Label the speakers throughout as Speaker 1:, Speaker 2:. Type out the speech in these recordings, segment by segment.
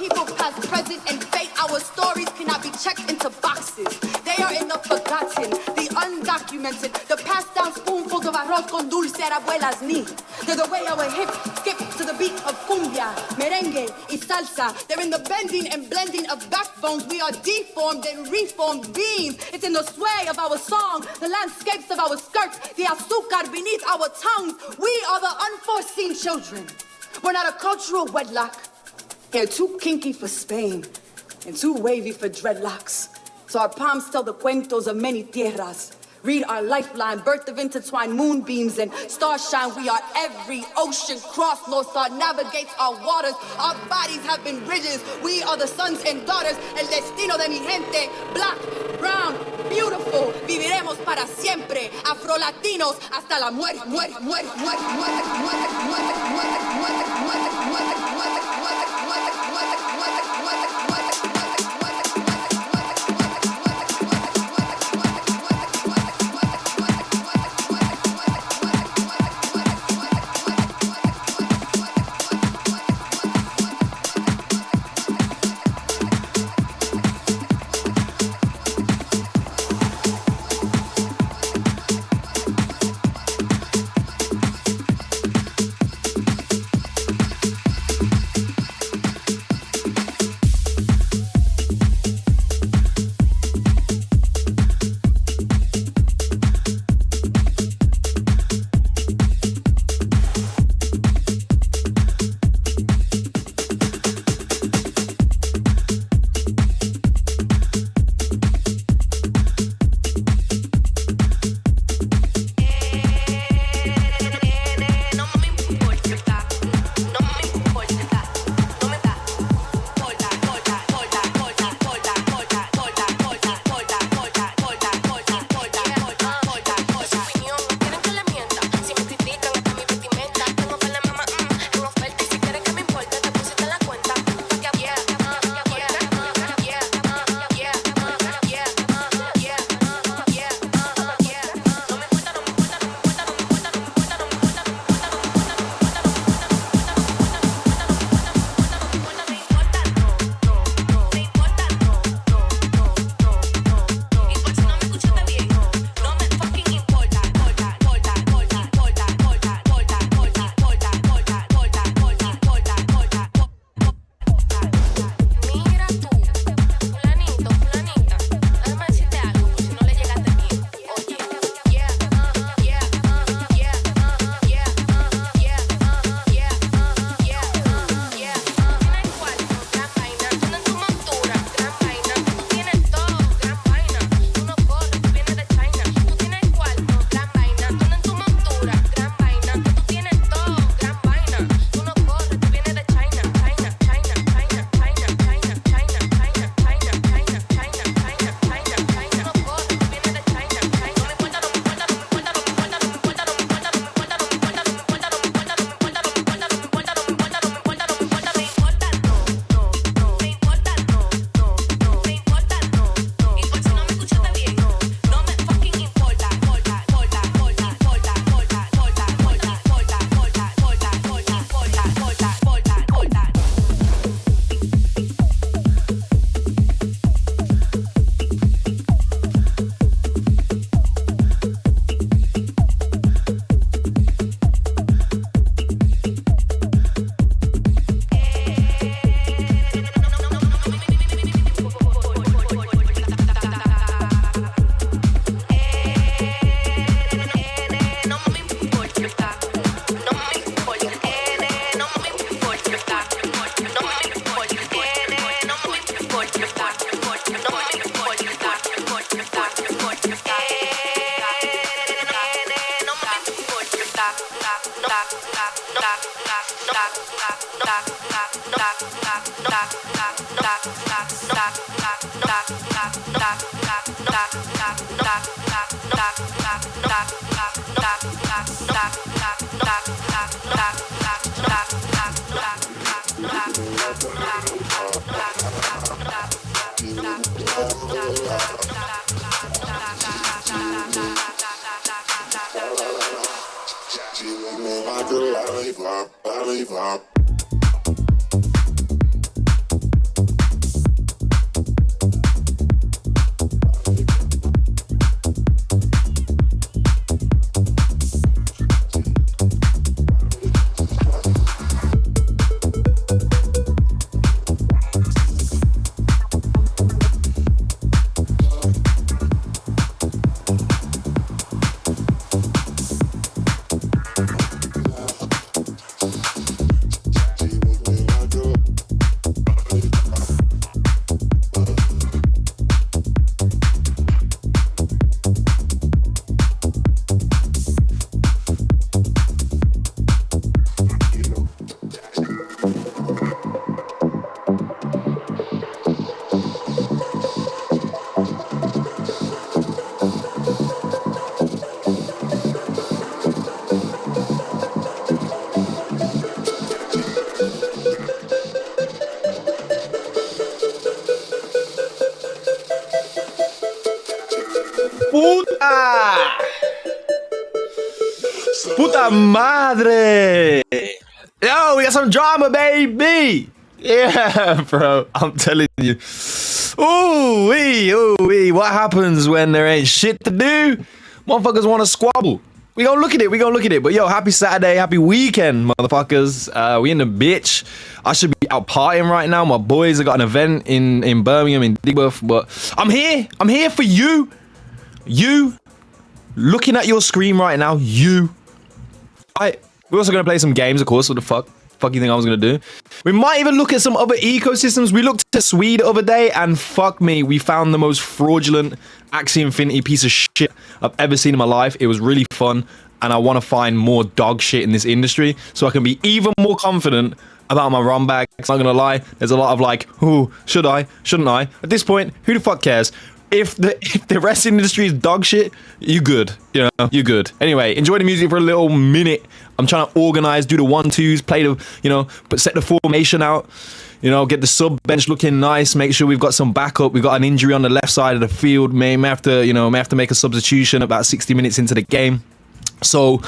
Speaker 1: people past, present, and fate. Our stories cannot be checked into boxes. They are in the forgotten, the undocumented, the passed down spoonfuls of arroz con dulce at abuela's knee. They're the way our hips skip to the beat of cumbia, merengue, y salsa. They're in the bending and blending of backbones. We are deformed and reformed beings. It's in the sway of our song, the landscapes of our skirts, the azúcar beneath our tongues. We are the unforeseen children. We're not a cultural wedlock. Hair too kinky for Spain and too wavy for dreadlocks. So our palms tell the cuentos of many tierras. Read our lifeline, birth of intertwined moonbeams and starshine. We are every ocean cross. North Star navigates our waters. Our bodies have been bridges. We are the sons and daughters. El destino de mi gente. Black, brown, beautiful. Viviremos para siempre. Afro-latinos hasta la muerte. Muerte, muerte, muerte, muerte, muerte, muerte, muerte, muerte, muerte, muerte, muerte, muerte, muerte, muerte, muerte, muerte.
Speaker 2: madre! Yo, we got some drama, baby! Yeah, bro, I'm telling you. Ooh-wee. What happens when there ain't shit to do? Motherfuckers want to squabble. We gonna look at it. But yo, happy Saturday, happy weekend, motherfuckers. We in the bitch. I should be out partying right now. My boys have got an event in Birmingham, in Digworth. But I'm here for you. You looking at your screen right now. We're also gonna play some games, of course. What the fuck you think I was gonna do? We might even look at some other ecosystems. We looked at Swede the other day, and fuck me, we found the most fraudulent Axie Infinity piece of shit I've ever seen in my life. It was really fun, and I want to find more dog shit in this industry so I can be even more confident about my run back. I'm not gonna lie, there's a lot of like, oh, should I? Shouldn't I? At this point, who the fuck cares? If the wrestling industry is dog shit, you good. You know, you good. Anyway, enjoy the music for a little minute. I'm trying to organize, do the 1-2s, play the, but set the formation out. Get the sub bench looking nice. Make sure we've got some backup. We've got an injury on the left side of the field. May have to make a substitution about 60 minutes into the game. So,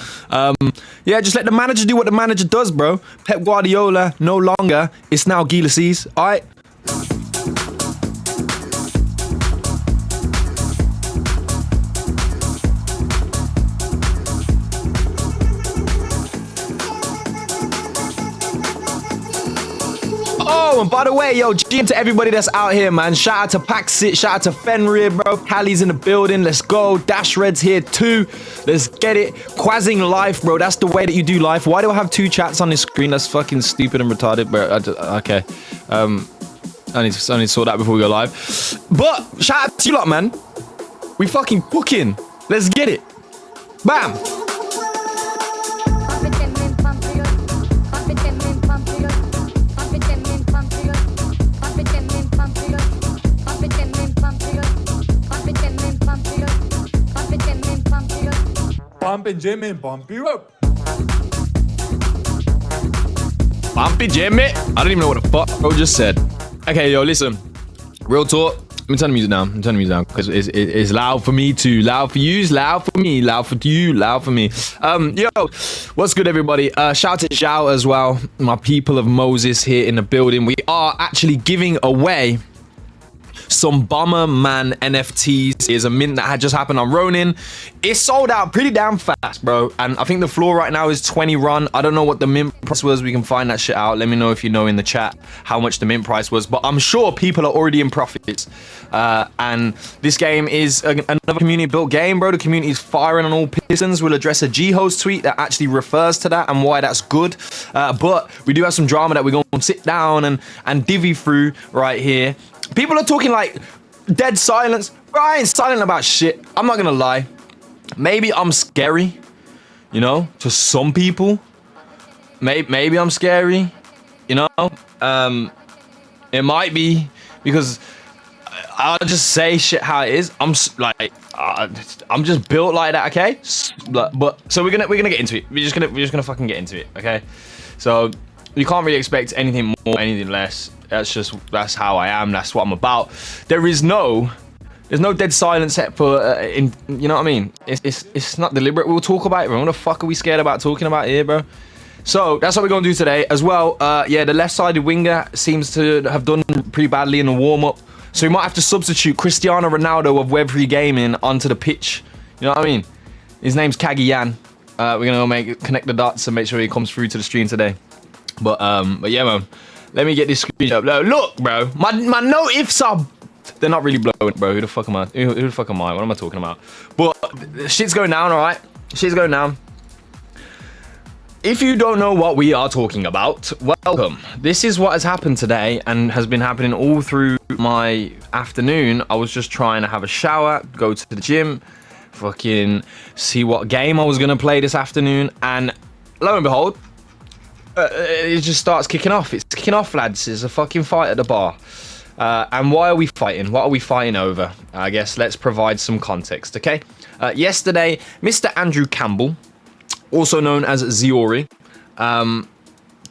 Speaker 2: just let the manager do what the manager does, bro. Pep Guardiola, no longer. It's now Guy Lassis. All right. Oh, and by the way, yo, GM to everybody that's out here, man. Shout out to Paxit, shout out to Fenrir, bro. Callie's in the building. Let's go. Dash Red's here too. Let's get it. Quazzing life, bro. That's the way that you do life. Why do I have two chats on this screen? That's fucking stupid and retarded, bro. Okay. I need to sort that before we go live. But shout out to you lot, man. We fucking cooking. Let's get it. Bam.
Speaker 3: Pump and jam and pump you up.
Speaker 2: Bumpy Jimmy. I don't even know what the fuck bro just said. Okay, yo, listen. Real talk. Let me turn the music down. Because it's loud for me too. Loud for you, loud for me, loud for you, loud for me. Yo, what's good, everybody? Shout out to Zhao as well. My people of Moses here in the building. We are actually giving away some Bomberman NFTs. Is a mint that had just happened on Ronin. It's sold out pretty damn fast, bro. And I think the floor right now is 20 run. I don't know what the mint price was. We can find that shit out. Let me know if you know in the chat how much the mint price was. But I'm sure people are already in profits. And this game is another community built game, bro. The community is firing on all pistons. We'll address a G-Host tweet that actually refers to that and why that's good. But we do have some drama that we're going to sit down and divvy through right here. People are talking like dead silence. Bro, I ain't silent about shit. I'm not gonna lie. Maybe I'm scary, to some people. Maybe I'm scary, It might be because I'll just say shit how it is. I'm just built like that, okay? But so we're gonna get into it. We're just gonna fucking get into it, okay? So you can't really expect anything more, anything less. That's how I am. That's what I'm about. There's no dead silence set for you know what I mean? It's not deliberate. We'll talk about it, bro. What the fuck are we scared about talking about here, bro? So that's what we're gonna do today as well. The left-sided winger seems to have done pretty badly in the warm-up, so we might have to substitute Cristiano Ronaldo of Web3 Gaming onto the pitch. You know what I mean? His name's Kagi-Yan. We're gonna connect the dots and make sure he comes through to the stream today. But yeah, man. Let me get this screen up. Look, bro. My notifs are... They're not really blowing, bro. Who the fuck am I? Who the fuck am I? What am I talking about? But shit's going down, all right? Shit's going down. If you don't know what we are talking about, welcome. This is what has happened today and has been happening all through my afternoon. I was just trying to have a shower, go to the gym, fucking see what game I was going to play this afternoon. And lo and behold... it just starts kicking off. It's kicking off, lads. There's a fucking fight at the bar. And why are we fighting? What are we fighting over? I guess let's provide some context, okay? Yesterday, Mr. Andrew Campbell, also known as Ziori,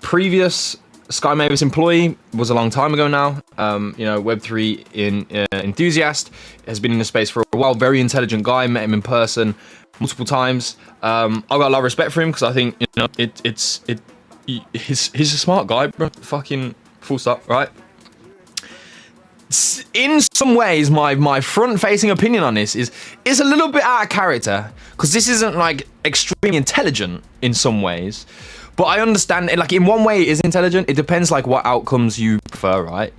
Speaker 2: previous Sky Mavis employee, was a long time ago now. Web3 enthusiast, has been in the space for a while. Very intelligent guy. Met him in person multiple times. I've got a lot of respect for him because I think he's a smart guy, bro. Fucking full stop, right? In some ways, my front-facing opinion on this is a little bit out of character, because this isn't like extremely intelligent in some ways, but I understand it. Like, in one way, it is intelligent. It depends like what outcomes you prefer, right?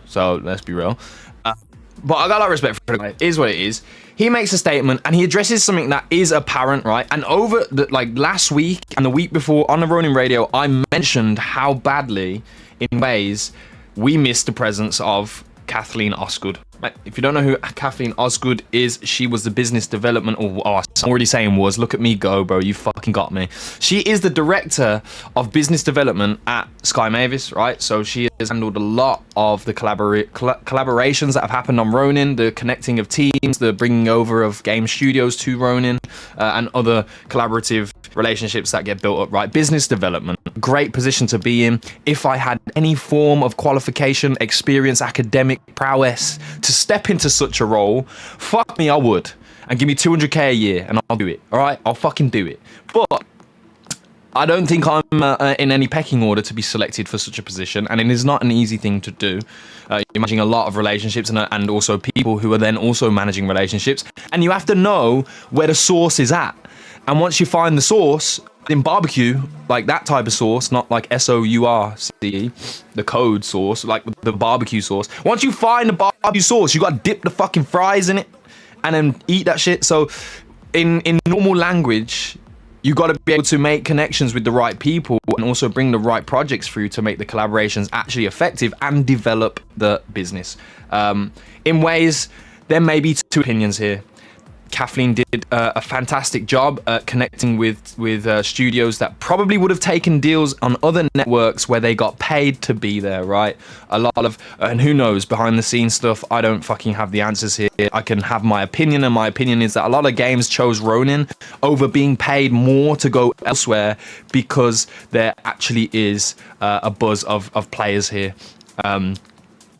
Speaker 2: So let's be real. But I got a lot of respect for it. It is what it is. He makes a statement and he addresses something that is apparent, right? And over last week and the week before on the Ronin Radio, I mentioned how badly, in ways, we missed the presence of Kathleen Osgood. Right? If you don't know who Kathleen Osgood is, she was the business development, I'm already saying was, look at me go, bro, you fucking got me. She is the director of business development at Sky Mavis, right? So she has handled a lot of the collaborations that have happened on Ronin, the connecting of teams, the bringing over of game studios to Ronin, and other collaborative relationships that get built up, right? Business development, great position to be in. If I had any form of qualification, experience, academic prowess to step into such a role, fuck me, I would. And give me 200k a year and I'll do it, all right? I'll fucking do it. But I don't think I'm in any pecking order to be selected for such a position, and it is not an easy thing to do. You're managing a lot of relationships and also people who are then also managing relationships, and you have to know where the source is at. And once you find the source in barbecue, like that type of sauce, not like SOURCE, the code sauce, like the barbecue sauce. Once you find the barbecue sauce, you gotta dip the fucking fries in it and then eat that shit. So in normal language, you got to be able to make connections with the right people and also bring the right projects through to make the collaborations actually effective and develop the business. In ways, there may be two opinions here. Kathleen did a fantastic job at connecting with studios that probably would have taken deals on other networks where they got paid to be there, right? A lot of, and who knows, behind the scenes stuff, I don't fucking have the answers here. I can have my opinion, and my opinion is that a lot of games chose Ronin over being paid more to go elsewhere because there actually is a buzz of players here.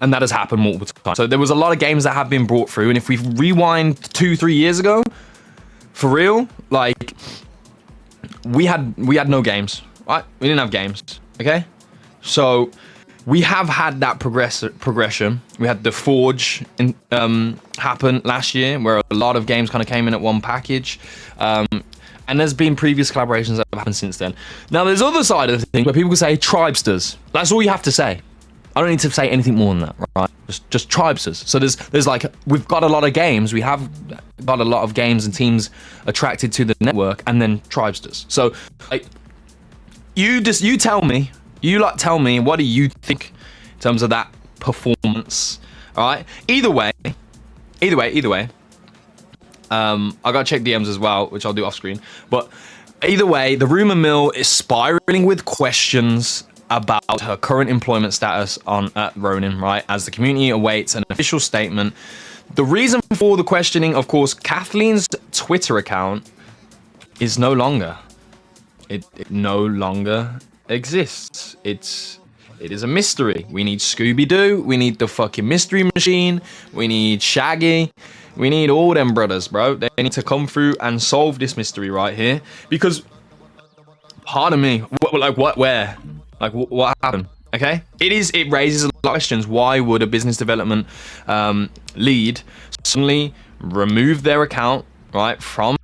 Speaker 2: And that has happened multiple times. So there was a lot of games that have been brought through. And if we rewind 2-3 years ago, for real, like, we had no games, right? We didn't have games, okay? So we have had that progression. We had the Forge happen last year, where a lot of games kind of came in at one package. And there's been previous collaborations that have happened since then. Now, there's other side of the thing where people can say Tribesters. That's all you have to say. I don't need to say anything more than that, right? Just Tribesters. So there's like, we've got a lot of games. We have got a lot of games and teams attracted to the network, and then Tribesters. So like, you tell me, tell me, what do you think in terms of that performance? All right. Either way. I gotta check DMs as well, which I'll do off screen. But either way, the rumor mill is spiraling with questions about her current employment status at Ronin, right? As the community awaits an official statement. The reason for the questioning, of course, Kathleen's Twitter account is no longer. It no longer exists. It is a mystery. We need Scooby-Doo. We need the fucking Mystery Machine. We need Shaggy. We need all them brothers, bro. They need to come through and solve this mystery right here. Because, pardon me, where? Like, what happened? Okay, it raises a lot of questions. Why would a business development lead suddenly remove their account, right, from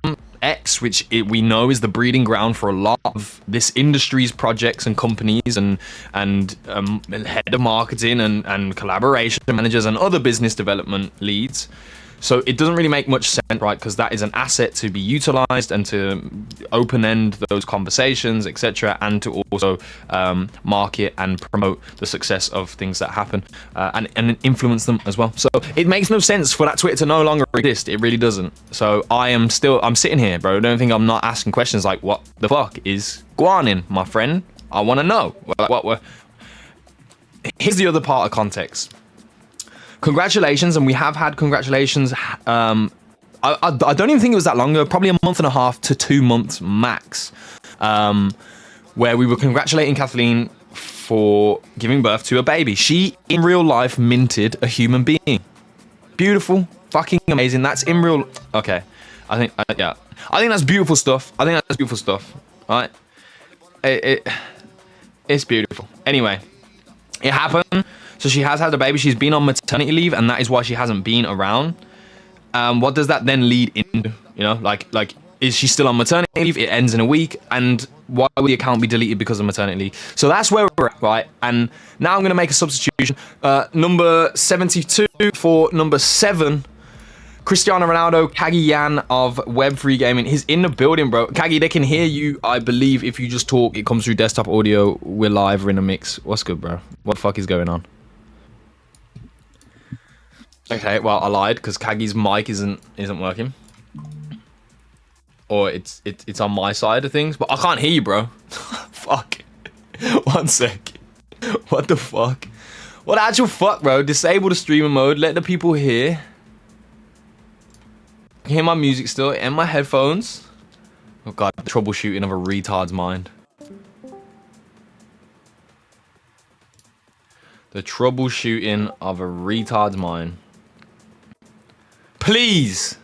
Speaker 2: X, which we know is the breeding ground for a lot of this industry's projects and companies and head of marketing and collaboration managers and other business development leads? So it doesn't really make much sense, right? Because that is an asset to be utilized and to open-end those conversations, etc., and to also market and promote the success of things that happen and influence them as well. So it makes no sense for that Twitter to no longer exist. It really doesn't. So I'm sitting here, bro. Don't think I'm not asking questions like, what the fuck is Guanin, my friend? I want to know. Here's the other part of context. Congratulations, and we have had congratulations. I don't even think it was that long ago, probably a month and a half to 2 months max, where we were congratulating Kathleen for giving birth to a baby. She, in real life, minted a human being. Beautiful. Fucking amazing. That's in real... Okay. I think that's beautiful stuff. All right? It's beautiful. Anyway, it happened. So she has had a baby. She's been on maternity leave, and that is why she hasn't been around. What does that then lead into? You know, like, is she still on maternity leave? It ends in a week, and why will the account be deleted because of maternity leave? So that's where we're at, right? And now I'm gonna make a substitution. Number 72 for number 7. Cristiano Ronaldo, Kagi Yan of Web3 Gaming. He's in the building, bro. Kagi, they can hear you, I believe, if you just talk. It comes through desktop audio. We're live, we're in a mix. What's good, bro? What the fuck is going on? Okay, well, I lied, because Kagi's mic isn't working. Or it's on my side of things, but I can't hear you, bro. Fuck. 1 sec. What the fuck? What the actual fuck, bro? Disable the streamer mode. Let the people hear. I can hear my music still and my headphones. Oh god, the troubleshooting of a retard's mind. The troubleshooting of a retard's mind. Please!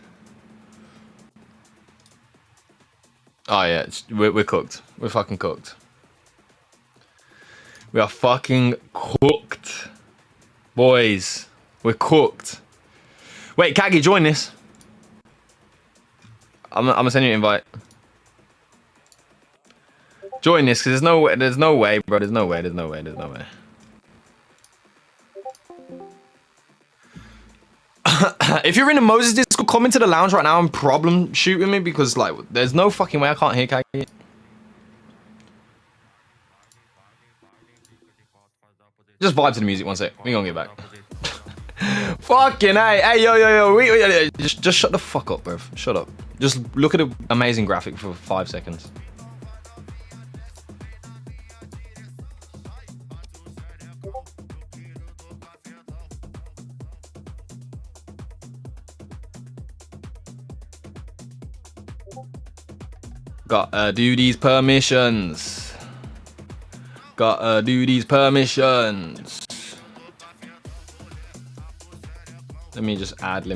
Speaker 2: Oh yeah, we're cooked. We're fucking cooked. We are fucking cooked. Boys, we're cooked. Wait, Kagi, join this. I'm gonna send you an invite. Join this, because there's no way, bro. There's no way. If you're in the Moses Discord, come into the lounge right now and problem shoot with me, because like there's no fucking way I can't hear Kagi. Just vibe to the music 1 sec. We gonna get back. Fucking hey, yo. Just shut the fuck up, bro. Shut up. Just look at an amazing graphic for 5 seconds. Gotta do these permissions. Let me just add.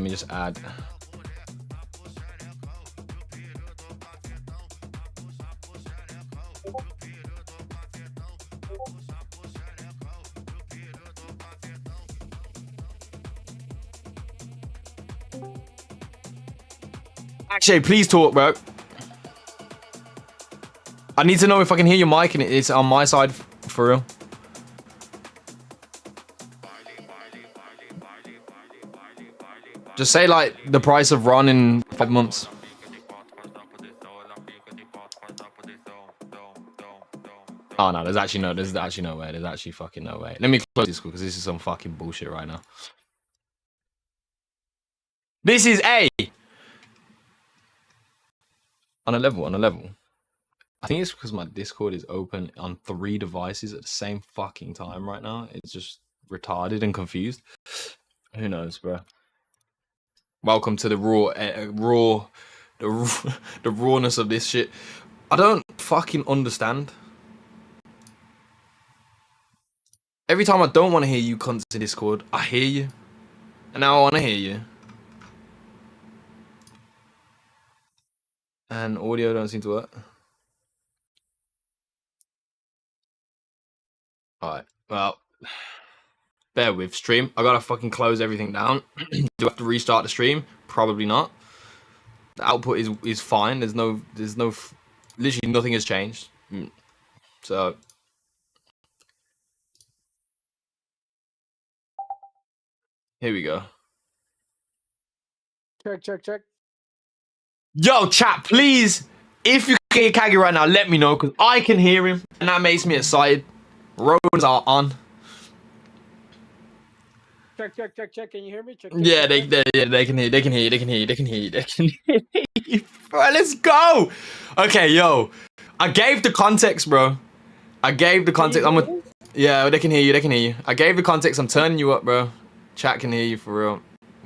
Speaker 2: Actually, please talk, bro. I need to know if I can hear your mic and it's on my side for real. Just say like the price of Ron in 5 months. Oh no, there's actually no way. There's actually fucking no way. Let me close this because this is some fucking bullshit right now. This is on a level. I think it's because my Discord is open on 3 devices at the same fucking time right now. It's just retarded and confused. Who knows, bro? Welcome to the the rawness of this shit. I don't fucking understand. Every time I don't want to hear you cunts in Discord, I hear you. And now I want to hear you. And audio don't seem to work. Alright, well, bear with stream. I gotta fucking close everything down. Do I have to restart the stream? Probably not. The output is fine. There's no, literally nothing has changed. So, here we go.
Speaker 4: Check.
Speaker 2: Yo, chat, please, if you can hear Kagi right now, let me know, because I can hear him, and that makes me excited. Roads are on.
Speaker 4: Check. Can you hear me? Check.
Speaker 2: Yeah, they can hear you. Alright, let's go. Okay, yo. I gave the context, bro. I gave the context. Yeah, they can hear you. I gave the context. I'm turning you up, bro. Chat can hear you for real.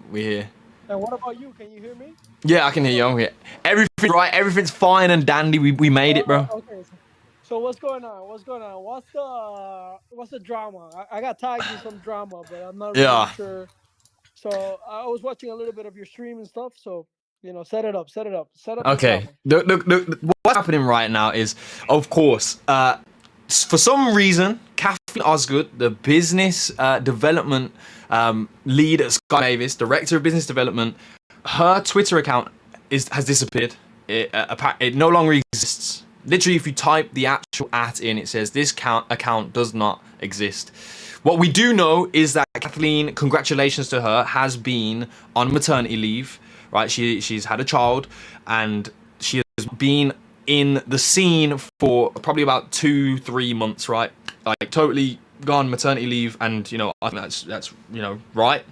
Speaker 2: We here.
Speaker 4: And what about you? Can you hear me?
Speaker 2: Yeah, I can hear you. I'm here. Everything's right. Everything's fine and dandy. We made it, bro.
Speaker 4: Okay. So what's going on? What's going on? What's the drama? I got tagged in some drama, but I'm not really
Speaker 2: Yeah.
Speaker 4: sure. So I was watching a little bit of your stream and stuff. So set it up, set up the
Speaker 2: Okay.
Speaker 4: drama.
Speaker 2: What's happening right now is, of course, for some reason, Kathleen Osgood, the business development lead at Sky Mavis, director of business development, her Twitter account has disappeared. It no longer exists. Literally, if you type the actual @ in, it says this account does not exist. What we do know is that Kathleen, congratulations to her, has been on maternity leave. Right, she's had a child, and she has been in the scene for probably about 2-3 months. Right, like totally gone maternity leave, and I think that's right,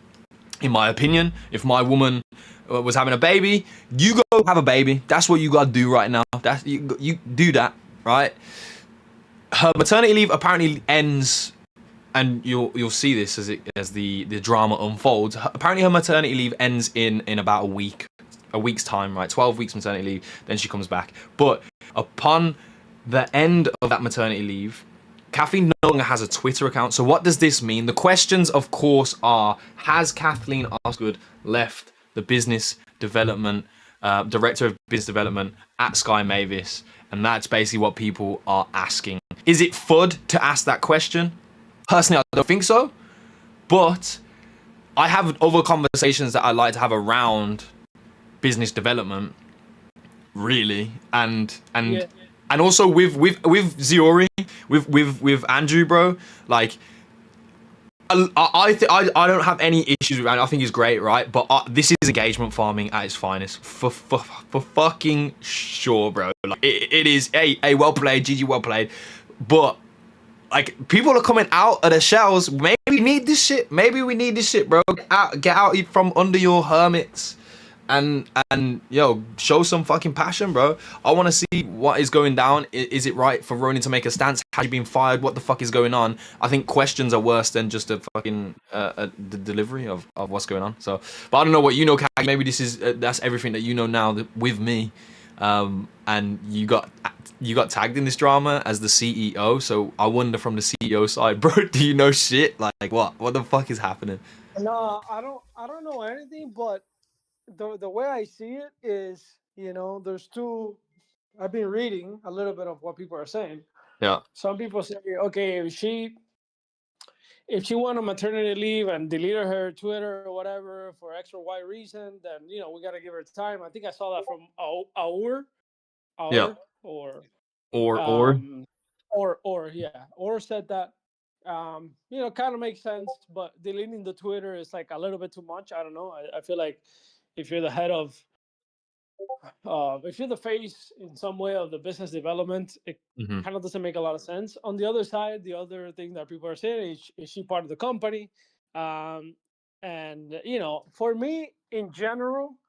Speaker 2: in my opinion. If my woman was having a baby, you go have a baby. That's what you gotta do right now. That's you do that, right? Her maternity leave apparently ends, and you'll see this as the drama unfolds. Apparently, her maternity leave ends in about a week's time, right? 12 weeks maternity leave. Then she comes back. But upon the end of that maternity leave, Kathleen no longer has a Twitter account. So what does this mean? The questions, of course, are: has Kathleen Osgood left the business development director of business development at Sky Mavis? And that's basically what people are asking. Is it FUD to ask that question? Personally, I don't think so. But I have other conversations that I like to have around business development, really, and also with Ziori, with Andrew, bro. Like, I don't have any issues with Andrew. I think he's great, right? But this is engagement farming at its finest, for fucking sure, bro. Like, it is a well played, GG, well played, but like, people are coming out of their shells. Maybe we need this shit. Maybe we need this shit, bro. Get out from under your hermits, and show some fucking passion, bro. I want to see what is going down. Is it right for Ronin to make a stance? Have you been fired? What the fuck is going on? I think questions are worse than just a fucking the delivery of what's going on. So, but I don't know what you know, Kag. Maybe this is that's everything that you know now with me, and you got tagged in this drama as the CEO. So I wonder, from the CEO side, bro, do you know shit? Like what the fuck is happening?
Speaker 4: No, I don't know anything, but the way I see it is, there's two. I've been reading a little bit of what people are saying.
Speaker 2: Yeah.
Speaker 4: Some people say, okay, if she went on maternity leave and deleted her Twitter or whatever for X or Y reason, then we got to give her time. I think I saw that from Our
Speaker 2: Yeah.
Speaker 4: or said that. Kind of makes sense, but deleting the Twitter is like a little bit too much. I don't know. I feel like if you're the head of, if you're the face in some way of the business development, it kind of doesn't make a lot of sense. On the other side, the other thing that people are saying is she part of the company? And for me in general,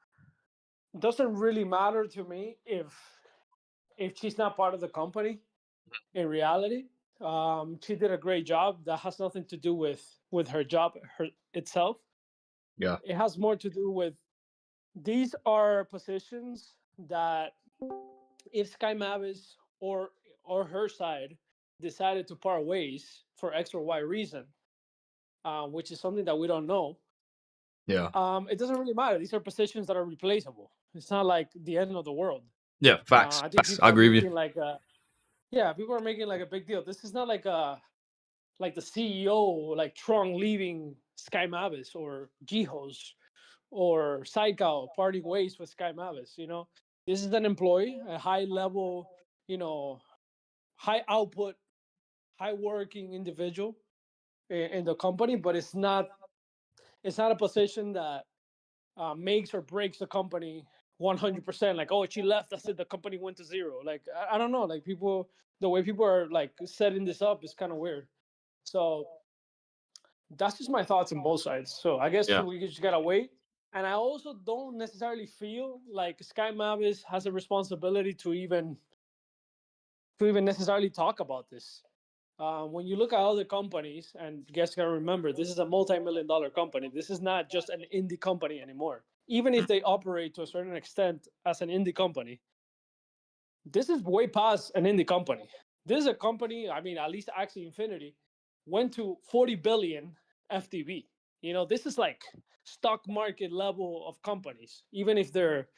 Speaker 4: it doesn't really matter to me if she's not part of the company. In reality, she did a great job. That has nothing to do with her job itself.
Speaker 2: Yeah.
Speaker 4: It has more to do with, these are positions that if Sky Mavis or her side decided to part ways for X or Y reason, which is something that we don't know.
Speaker 2: Yeah.
Speaker 4: It doesn't really matter. These are positions that are replaceable. It's not like the end of the world.
Speaker 2: Yeah. Facts.
Speaker 4: I think
Speaker 2: I
Speaker 4: people are
Speaker 2: agree with
Speaker 4: making
Speaker 2: you.
Speaker 4: people are making like a big deal. This is not like the CEO, like Trong leaving Sky Mavis, or Jihos or Saikao parting ways with Sky Mavis. This is an employee, a high level, high output, high working individual in the company, but it's not a position that makes or breaks the company 100%. Like, oh, she left, that's it, the company went to zero. Like, I don't know, like, the way people are like setting this up is kind of weird. So that's just my thoughts on both sides. So I guess we just gotta wait. And I also don't necessarily feel like Sky Mavis has a responsibility to even necessarily talk about this. When you look at other companies, and you guys gotta remember, this is a multi-million-dollar company. This is not just an indie company anymore. Even if they operate to a certain extent as an indie company, this is way past an indie company. This is a company, I mean, at least Axie Infinity went to 40 billion FTB. This is like stock market level of companies, even if their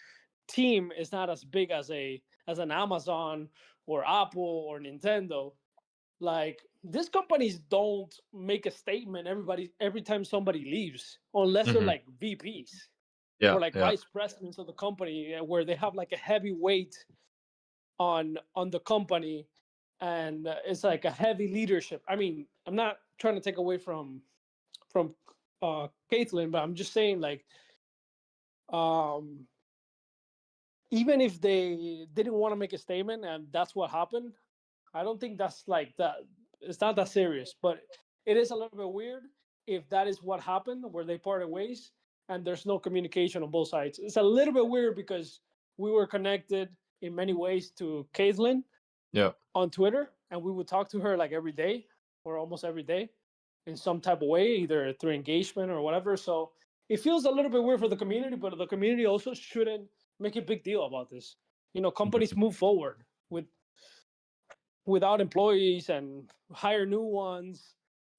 Speaker 4: team is not as big as an Amazon or Apple or Nintendo. Like, these companies don't make a statement every time somebody leaves, unless they're like VPs
Speaker 2: Yeah,
Speaker 4: or like
Speaker 2: yeah.
Speaker 4: vice presidents of the company, where they have like a heavy weight on the company, and it's like a heavy leadership. I mean, I'm not trying to take away from Caitlyn, but I'm just saying, like, um even if they didn't want to make a statement and that's what happened, I don't think that's like that. It's not that serious, but it is a little bit weird if that is what happened, where they parted ways and there's no communication on both sides. It's a little bit weird because we were connected in many ways to Caitlyn
Speaker 2: Yeah.
Speaker 4: on Twitter, and we would talk to her like every day or almost every day in some type of way, either through engagement or whatever. So it feels a little bit weird for the community, but the community also shouldn't make a big deal about this. Companies move forward without employees and hire new ones,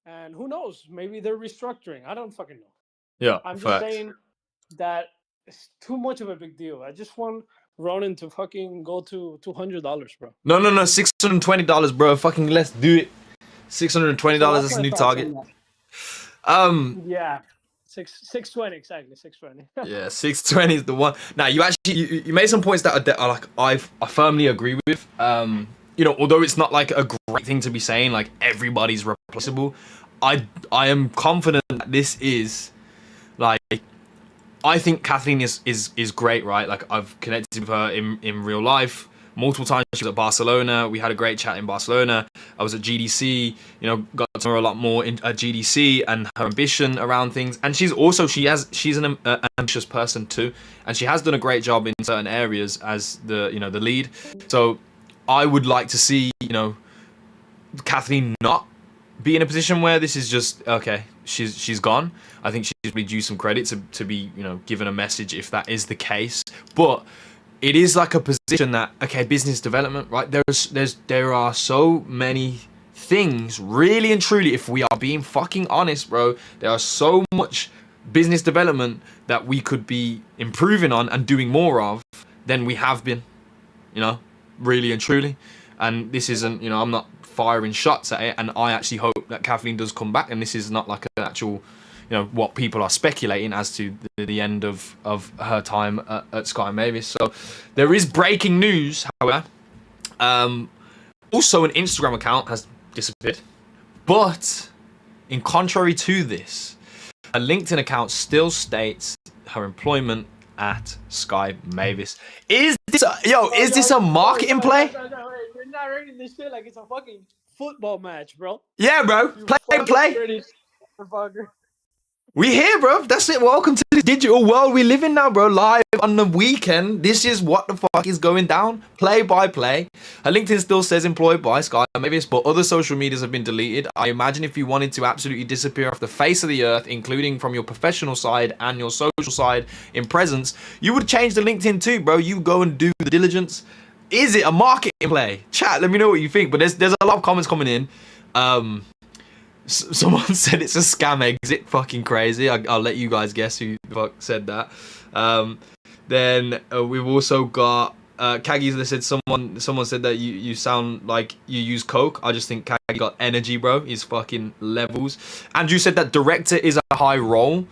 Speaker 4: and who knows, maybe they're restructuring. I don't fucking know.
Speaker 2: Yeah.
Speaker 4: I'm just
Speaker 2: Facts.
Speaker 4: saying that it's too much of a big deal. I just want Ronin to fucking go to $200, bro.
Speaker 2: No, $620, bro. Fucking let's do it. $620 is a new target.
Speaker 4: Yeah. 620, exactly, 620.
Speaker 2: Yeah, 620 is the one. Now you made some points that are like I firmly agree with. Although it's not like a great thing to be saying, like everybody's replaceable, I am confident that this is like, I think Kathleen is great, right? Like, I've connected with her in real life multiple times. She was at Barcelona. We had a great chat in Barcelona. I was at GDC, got to know her a lot more at GDC and her ambition around things. And she's an ambitious person too. And she has done a great job in certain areas as the lead. So I would like to see, Kathleen not be in a position where this is just, okay, she's gone. I think she's really due some credit to be, given a message if that is the case. But it is like a position that, okay, business development, right? There are so many things, really and truly, if we are being fucking honest, bro, there are so much business development that we could be improving on and doing more of than we have been, really and truly. And this isn't, I'm not firing shots at it, and I actually hope that Kathleen does come back, and this is not like an actual, what people are speculating as to the end of her time at Sky Mavis. So there is breaking news, however. Also, an Instagram account has disappeared, but in contrary to this, a LinkedIn account still states her employment at Sky Mavis. Is this a marketing play?
Speaker 4: We're not reading this shit like it's a fucking football match, bro.
Speaker 2: Yeah, bro. Play. We here, bro. That's it. Welcome to this digital world we live in now, bro. Live on the weekend. This is what the fuck is going down. Play by play. Her LinkedIn still says employed by Sky Mavis, but other social medias have been deleted. I imagine if you wanted to absolutely disappear off the face of the earth, including from your professional side and your social side in presence, you would change the LinkedIn too, bro. You go and do the diligence. Is it a marketing play? Chat, let me know what you think. But there's a lot of comments coming in. Someone said it's a scam exit. Fucking crazy. I'll let you guys guess who the fuck said that. Then we've also got Kaggy that said someone said that you sound like you use coke. I just think Kaggy got energy, bro. He's fucking levels. Andrew said that director is a high role.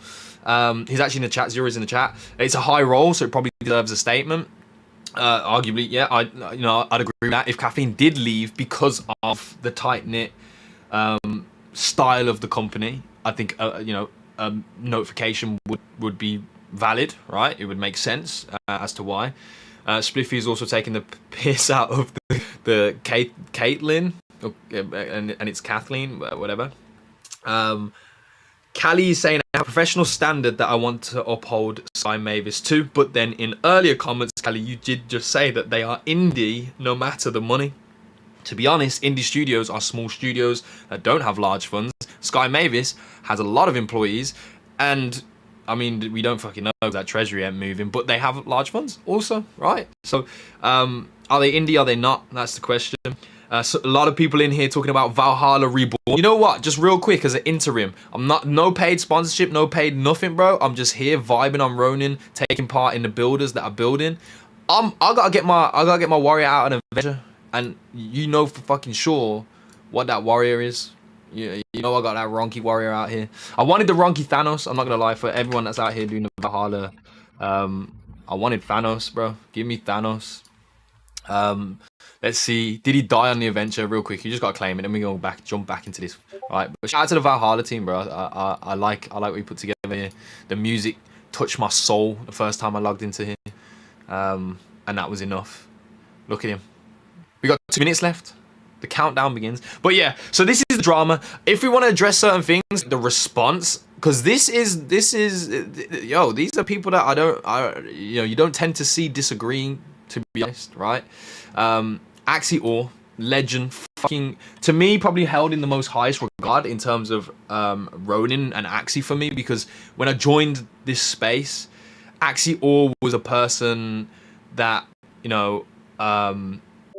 Speaker 2: He's actually in the chat. Zero's in the chat. It's a high role, so it probably deserves a statement. Arguably, yeah, I'd agree with that. If Kathleen did leave because of the tight knit style of the company, I think notification would be valid, right? It would make sense as to why. Spliffy is also taking the piss out of the Caitlyn, and it's Kathleen, whatever. Callie is saying, I have a professional standard that I want to uphold Sky Mavis to, but then in earlier comments, Callie, you did just say that they are indie no matter the money. To be honest, indie studios are small studios that don't have large funds. Sky Mavis has a lot of employees, and I mean, we don't fucking know if that treasury ain't moving, but they have large funds also, right? So, are they indie? Are they not? That's the question. So a lot of people in here talking about Valhalla Reborn. You know what? Just real quick as an interim, I'm not no paid sponsorship, no paid nothing, bro. I'm just here vibing on Ronin, taking part in the builders that are building. I gotta get my warrior out on adventure, and you know for fucking sure what that warrior is. You know I got that Ronky warrior out here. I wanted the Ronky Thanos. I'm not gonna lie, for everyone that's out here doing the Valhalla. I wanted Thanos, bro. Give me Thanos. Let's see. Did he die on the adventure? Real quick, you just gotta claim it. Then we go back, jump back into this. All right, but shout out to the Valhalla team, bro. I like what we put together here. The music touched my soul the first time I logged into here, and that was enough. Look at him. We got 2 minutes left. The countdown begins. But yeah, so this is the drama. If we want to address certain things, the response, because this is yo, these are people that you don't tend to see disagreeing, to be honest, right? Axie Orr, legend, fucking, to me, probably held in the most highest regard in terms of Ronin and Axie for me, because when I joined this space, Axie Orr was a person that, you know,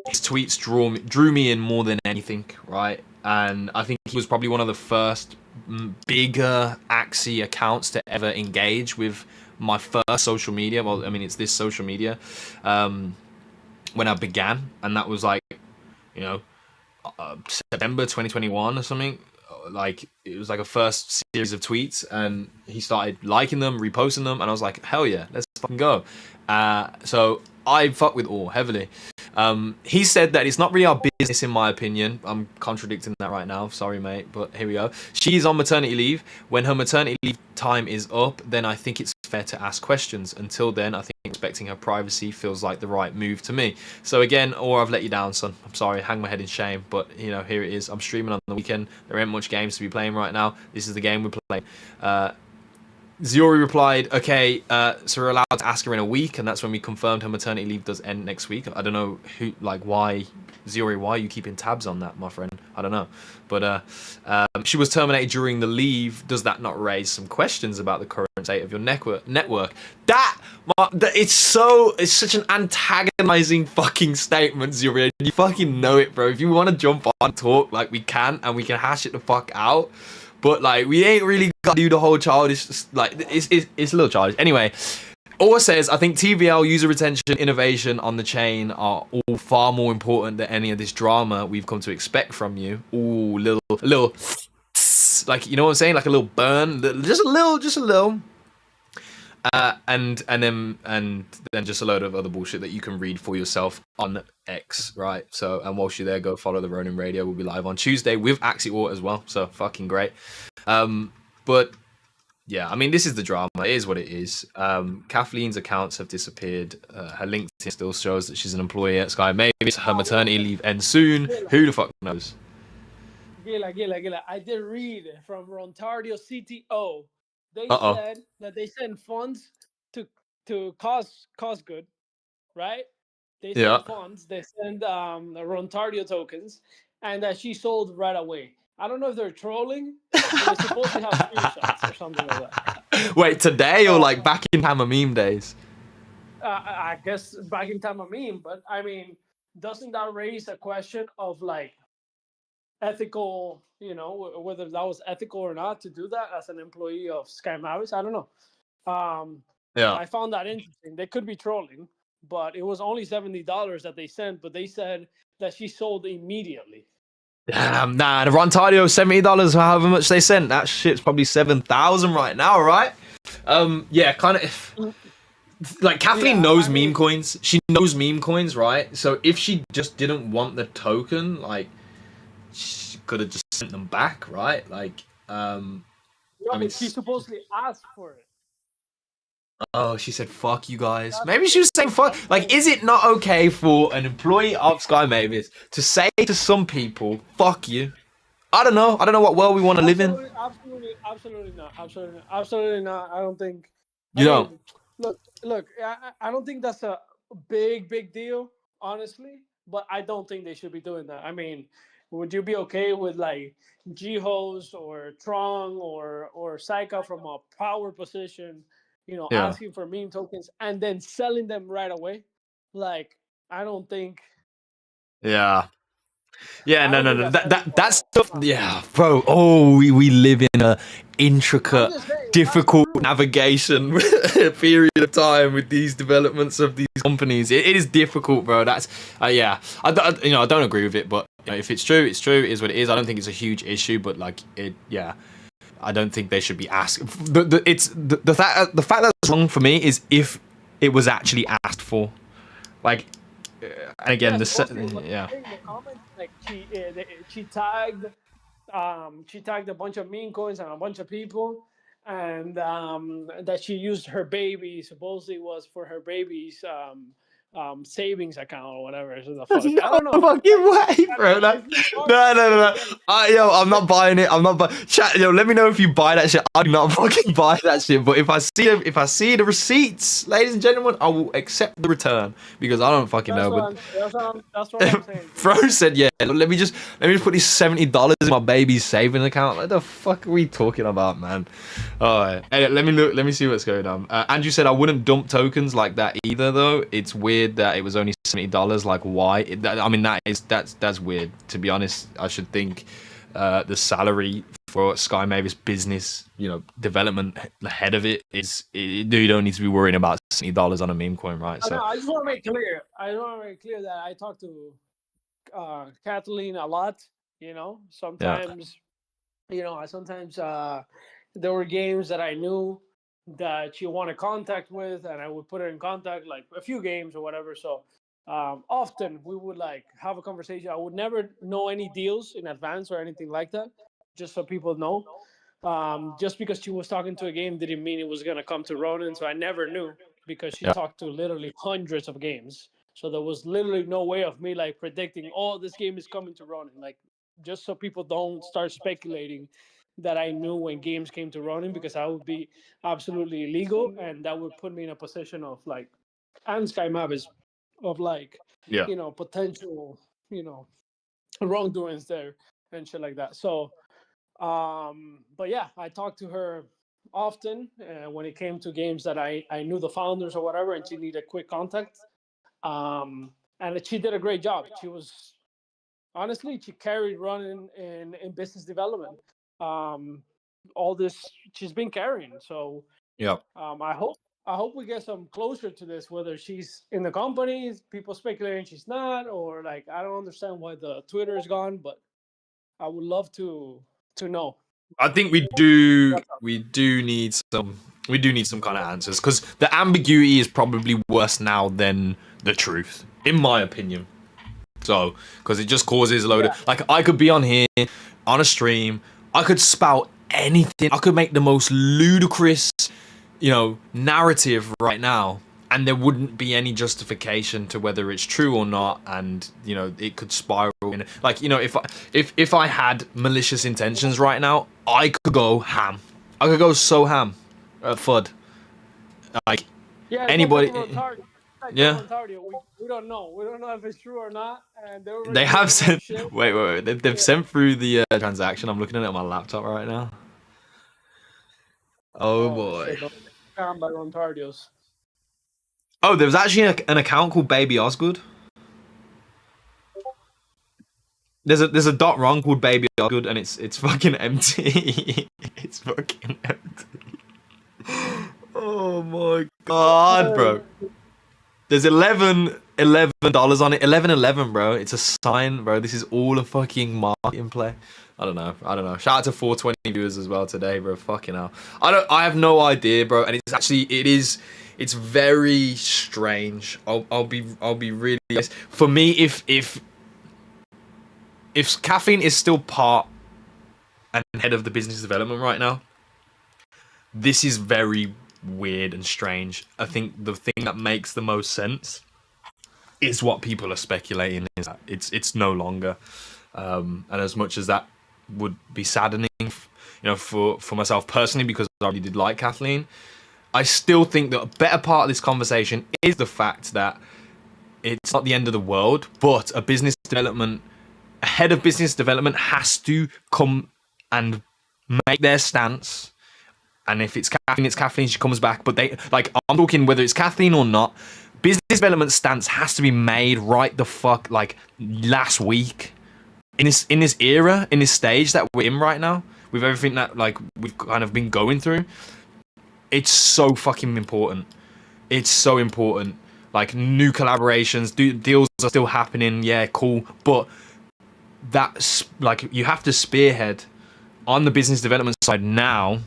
Speaker 2: his tweets drew me in more than anything, right? And I think he was probably one of the first bigger Axie accounts to ever engage with my first social media. Well, I mean, it's this social media. When I began, and that was like, you know, September 2021 or something. Like, it was like a first series of tweets, and he started liking them, reposting them, and I was like, hell yeah, let's fucking go. So I fuck with Orr heavily. He said that it's not really our business, in my opinion. I'm contradicting that right now. Sorry, mate, but here we go. She's on maternity leave. When her maternity leave time is up, then I think it's fair to ask questions. Until then, I think respecting her privacy feels like the right move to me. So again, Orr, I've let you down, son. I'm sorry. Hang my head in shame. But, you know, here it is. I'm streaming on the weekend. There ain't much games to be playing right now. This is the game we're playing. Ziori replied, okay, so we're allowed to ask her in a week, and that's when we confirmed her maternity leave does end next week. I don't know why, Ziori, why are you keeping tabs on that, my friend? I don't know. But she was terminated during the leave. Does that not raise some questions about the current state of your network? It's such an antagonizing fucking statement, Ziori. You fucking know it, bro. If you want to jump on and talk, like, we can, and we can hash it the fuck out. But, like, we ain't really got to do the whole childish, like, it's a little childish. Anyway, Orr says, I think TVL, user retention, innovation on the chain are all far more important than any of this drama we've come to expect from you. Ooh, little, like, you know what I'm saying? Like a little burn, just a little. And then just a load of other bullshit that you can read for yourself on X, right? So, and whilst you're there, go follow the Ronin Radio. We'll be live on Tuesday with Axie Orr as well. So fucking great. But yeah, I mean, this is the drama. It is what it is. Kathleen's accounts have disappeared. Her LinkedIn still shows that she's an employee at Sky. Maybe her maternity leave ends soon. Who the fuck knows?
Speaker 4: Gila. I did read from Rontario CTO. They said that they send funds to cause good, right? They send funds. They send the Rontario tokens, and that she sold right away. I don't know if they're trolling. They're supposed to have screenshots or something like that.
Speaker 2: Wait, today or like back in time of meme days?
Speaker 4: I guess back in time of meme, but I mean, doesn't that raise a question of like ethical, you know, whether that was ethical or not to do that as an employee of Sky Mavis? I don't know. I found that interesting. They could be trolling, but it was only $70 that they sent, but they said that she sold immediately.
Speaker 2: Damn, nah, the Rontario $70, however much they sent, that shit's probably 7,000 right now, right? Yeah, kind of. Like, Kathleen knows meme coins. She knows meme coins, right? So if she just didn't want the token, like, she could have just sent them back, right? Like, I mean,
Speaker 4: she supposedly asked for it.
Speaker 2: Oh, she said, fuck you guys. Maybe she was saying fuck. Like, is it not okay for an employee of Sky Mavis to say to some people, fuck you? I don't know. I don't know what world we want to live in.
Speaker 4: Absolutely not. I don't think.
Speaker 2: You don't?
Speaker 4: Look. I don't think that's a big deal, honestly. But I don't think they should be doing that. I mean, would you be okay with like G-Host or Trong or Saika from a power position, you know, asking for meme tokens and then selling them right away? Like, I don't think.
Speaker 2: Yeah. Yeah,
Speaker 4: I
Speaker 2: no,
Speaker 4: don't
Speaker 2: no,
Speaker 4: think
Speaker 2: no.
Speaker 4: that's
Speaker 2: That stuff. Yeah, bro. Oh, we live in a intricate,
Speaker 4: I'm just saying, that's
Speaker 2: difficult
Speaker 4: true.
Speaker 2: navigation period of time with these developments of these companies. It is difficult, bro. That's yeah. I don't agree with it, but if it's true, it's true. It is what it is. I don't think it's a huge issue, but like it, yeah. I don't think they should be asked. The fact that it's wrong for me is if it was actually asked for, like, and again,
Speaker 4: Yes,
Speaker 2: the
Speaker 4: mostly what
Speaker 2: yeah.
Speaker 4: in the comments, like she tagged a bunch of meme coins and a bunch of people, and that she used her baby supposedly was for her baby's savings account or whatever. So the
Speaker 2: There's
Speaker 4: fuck, I
Speaker 2: no
Speaker 4: don't know.
Speaker 2: fucking way,
Speaker 4: I don't
Speaker 2: bro.
Speaker 4: know.
Speaker 2: No,
Speaker 4: It's not hard
Speaker 2: no,
Speaker 4: to
Speaker 2: no, no.
Speaker 4: again.
Speaker 2: Yo, I'm not buying it. I'm not buying. Chat, yo, let me know if you buy that shit. I'm not fucking buying that shit. But if I see the receipts, ladies and gentlemen, I will accept the return because I don't fucking know. But
Speaker 4: That's what I'm saying.
Speaker 2: Fro said, yeah. Let me just put these $70 in my baby's savings account. What the fuck are we talking about, man? All right. Hey, let me look. Let me see what's going on. Andrew said I wouldn't dump tokens like that either, though. It's weird that it was only $70. Like, why? I mean, that's weird. To be honest, I should think the salary for Sky Mavis business, development ahead of it is. You don't need to be worrying about $70 on a meme coin, right? So
Speaker 4: I just want to make clear. That I talked to Kathleen a lot. Sometimes, there were games that I knew that she wanted contact with, and I would put her in contact, like a few games or whatever. So often we would like have a conversation. I would never know any deals in advance or anything like that, just so people know. Just because she was talking to a game didn't mean it was gonna come to Ronin, so I never knew because she
Speaker 2: Yeah.
Speaker 4: talked to literally hundreds of games. So there was literally no way of me like predicting, oh, this game is coming to Ronin. Like, just so people don't start speculating that I knew when games came to Ronin, because that would be absolutely illegal, and that would put me in a position of like, and Sky Mavis, of like,
Speaker 2: yeah.
Speaker 4: potential, wrongdoings there and shit like that. So, but yeah, I talked to her often when it came to games that I knew the founders or whatever, and she needed quick contact. And she did a great job. She was honestly, she carried Ronin in business development. All this she's been carrying. So
Speaker 2: Yeah.
Speaker 4: I hope we get some closure to this. Whether she's in the company, people speculating she's not, or like I don't understand why the Twitter is gone. But I would love to know.
Speaker 2: I think we do need some kind of answers because the ambiguity is probably worse now than the truth, in my opinion. So, because it just causes a load of like I could be on here on a stream, I could spout anything, I could make the most ludicrous, narrative right now, and there wouldn't be any justification to whether it's true or not, and it could spiral in. Like if I had malicious intentions right now, I could go ham. I could go so ham at FUD. Like anybody. Yeah.
Speaker 4: We don't know. We don't know if it's true or not. And
Speaker 2: They have sent. Wait. They've sent through the transaction. I'm looking at it on my laptop right now. Oh boy. Oh, there was actually an account called Baby Osgood. There's a dot wrong called Baby Osgood, and it's fucking empty. It's fucking empty. Oh my god, bro. There's $11 on it. 11, bro. It's a sign, bro. This is all a fucking marketing play. I don't know. Shout out to 420 viewers as well today, bro. Fucking hell. I have no idea, bro. And it's very strange. I'll be really honest. For me, if Kathleen is still part and head of the business development right now, this is very weird and strange. I think the thing that makes the most sense is what people are speculating is that it's no longer. And as much as that would be saddening, for myself personally, because I really did like Kathleen, I still think that a better part of this conversation is the fact that it's not the end of the world, but a head of business development has to come and make their stance. And if it's Kathleen, she comes back. But I'm talking whether it's Kathleen or not, business development stance has to be made right the fuck like last week, in this era, in this stage that we're in right now, with everything that like we've kind of been going through, it's so fucking important. It's so important. Like new collaborations, deals are still happening. Yeah, cool. But that's like you have to spearhead on the business development side now,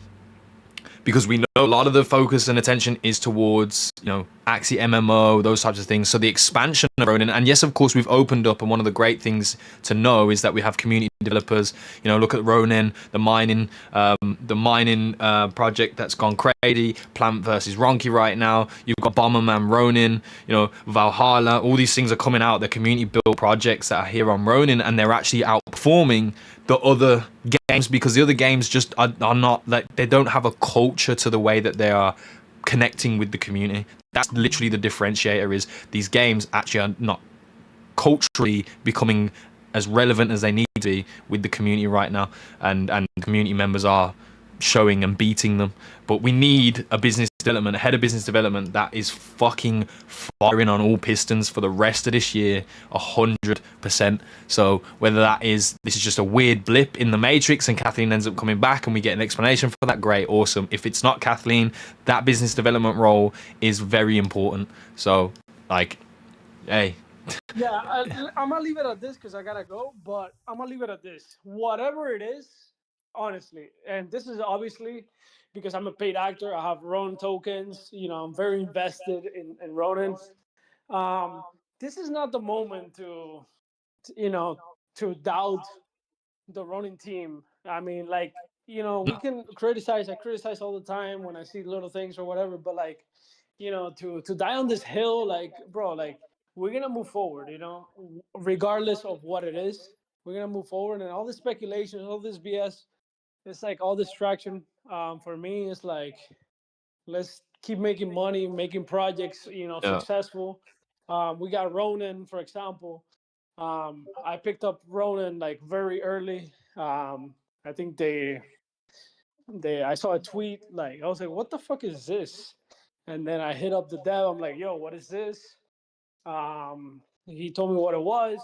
Speaker 2: because we know a lot of the focus and attention is towards, you know, Axie MMO, those types of things. So the expansion of Ronin, and yes, of course, we've opened up, and one of the great things to know is that we have community developers. You know, look at Ronin, the mining project that's gone crazy. Plant versus Ronki right now. You've got Bomberman Ronin, you know, Valhalla. All these things are coming out. They're community built projects that are here on Ronin, and they're actually outperforming the other games, because the other games just are not, like, they don't have a culture to the way that they are connecting with the community. That's literally the differentiator, is these games actually are not culturally becoming as relevant as they need to be with the community right now, and community members are showing and beating them. But we need a head of business development that is fucking firing on all pistons for the rest of this year, 100%. So whether this is just a weird blip in the matrix and Kathleen ends up coming back and we get an explanation for that, great, awesome. If it's not Kathleen, that business development role is very important. So, like, hey.
Speaker 4: Yeah, I'm gonna leave it at this because I gotta go. But I'm gonna leave it at this. Whatever it is, honestly, and this is obviously because I'm a paid actor. I have Ronin tokens. You know, I'm very invested in Ronin. This is not the moment to doubt the Ronin team. I mean, like, we can criticize. I criticize all the time when I see little things or whatever. But like, to die on this hill, like, bro, like, we're gonna move forward. Regardless of what it is, we're gonna move forward. And all this speculation, all this BS, it's like all distraction. For me, it's like, let's keep making money, making projects,
Speaker 2: Yeah.
Speaker 4: successful. We got Ronin, for example. I picked up Ronin like very early. I think I saw a tweet, like, I was like, what the fuck is this? And then I hit up the dev. I'm like, yo, what is this? He told me what it was.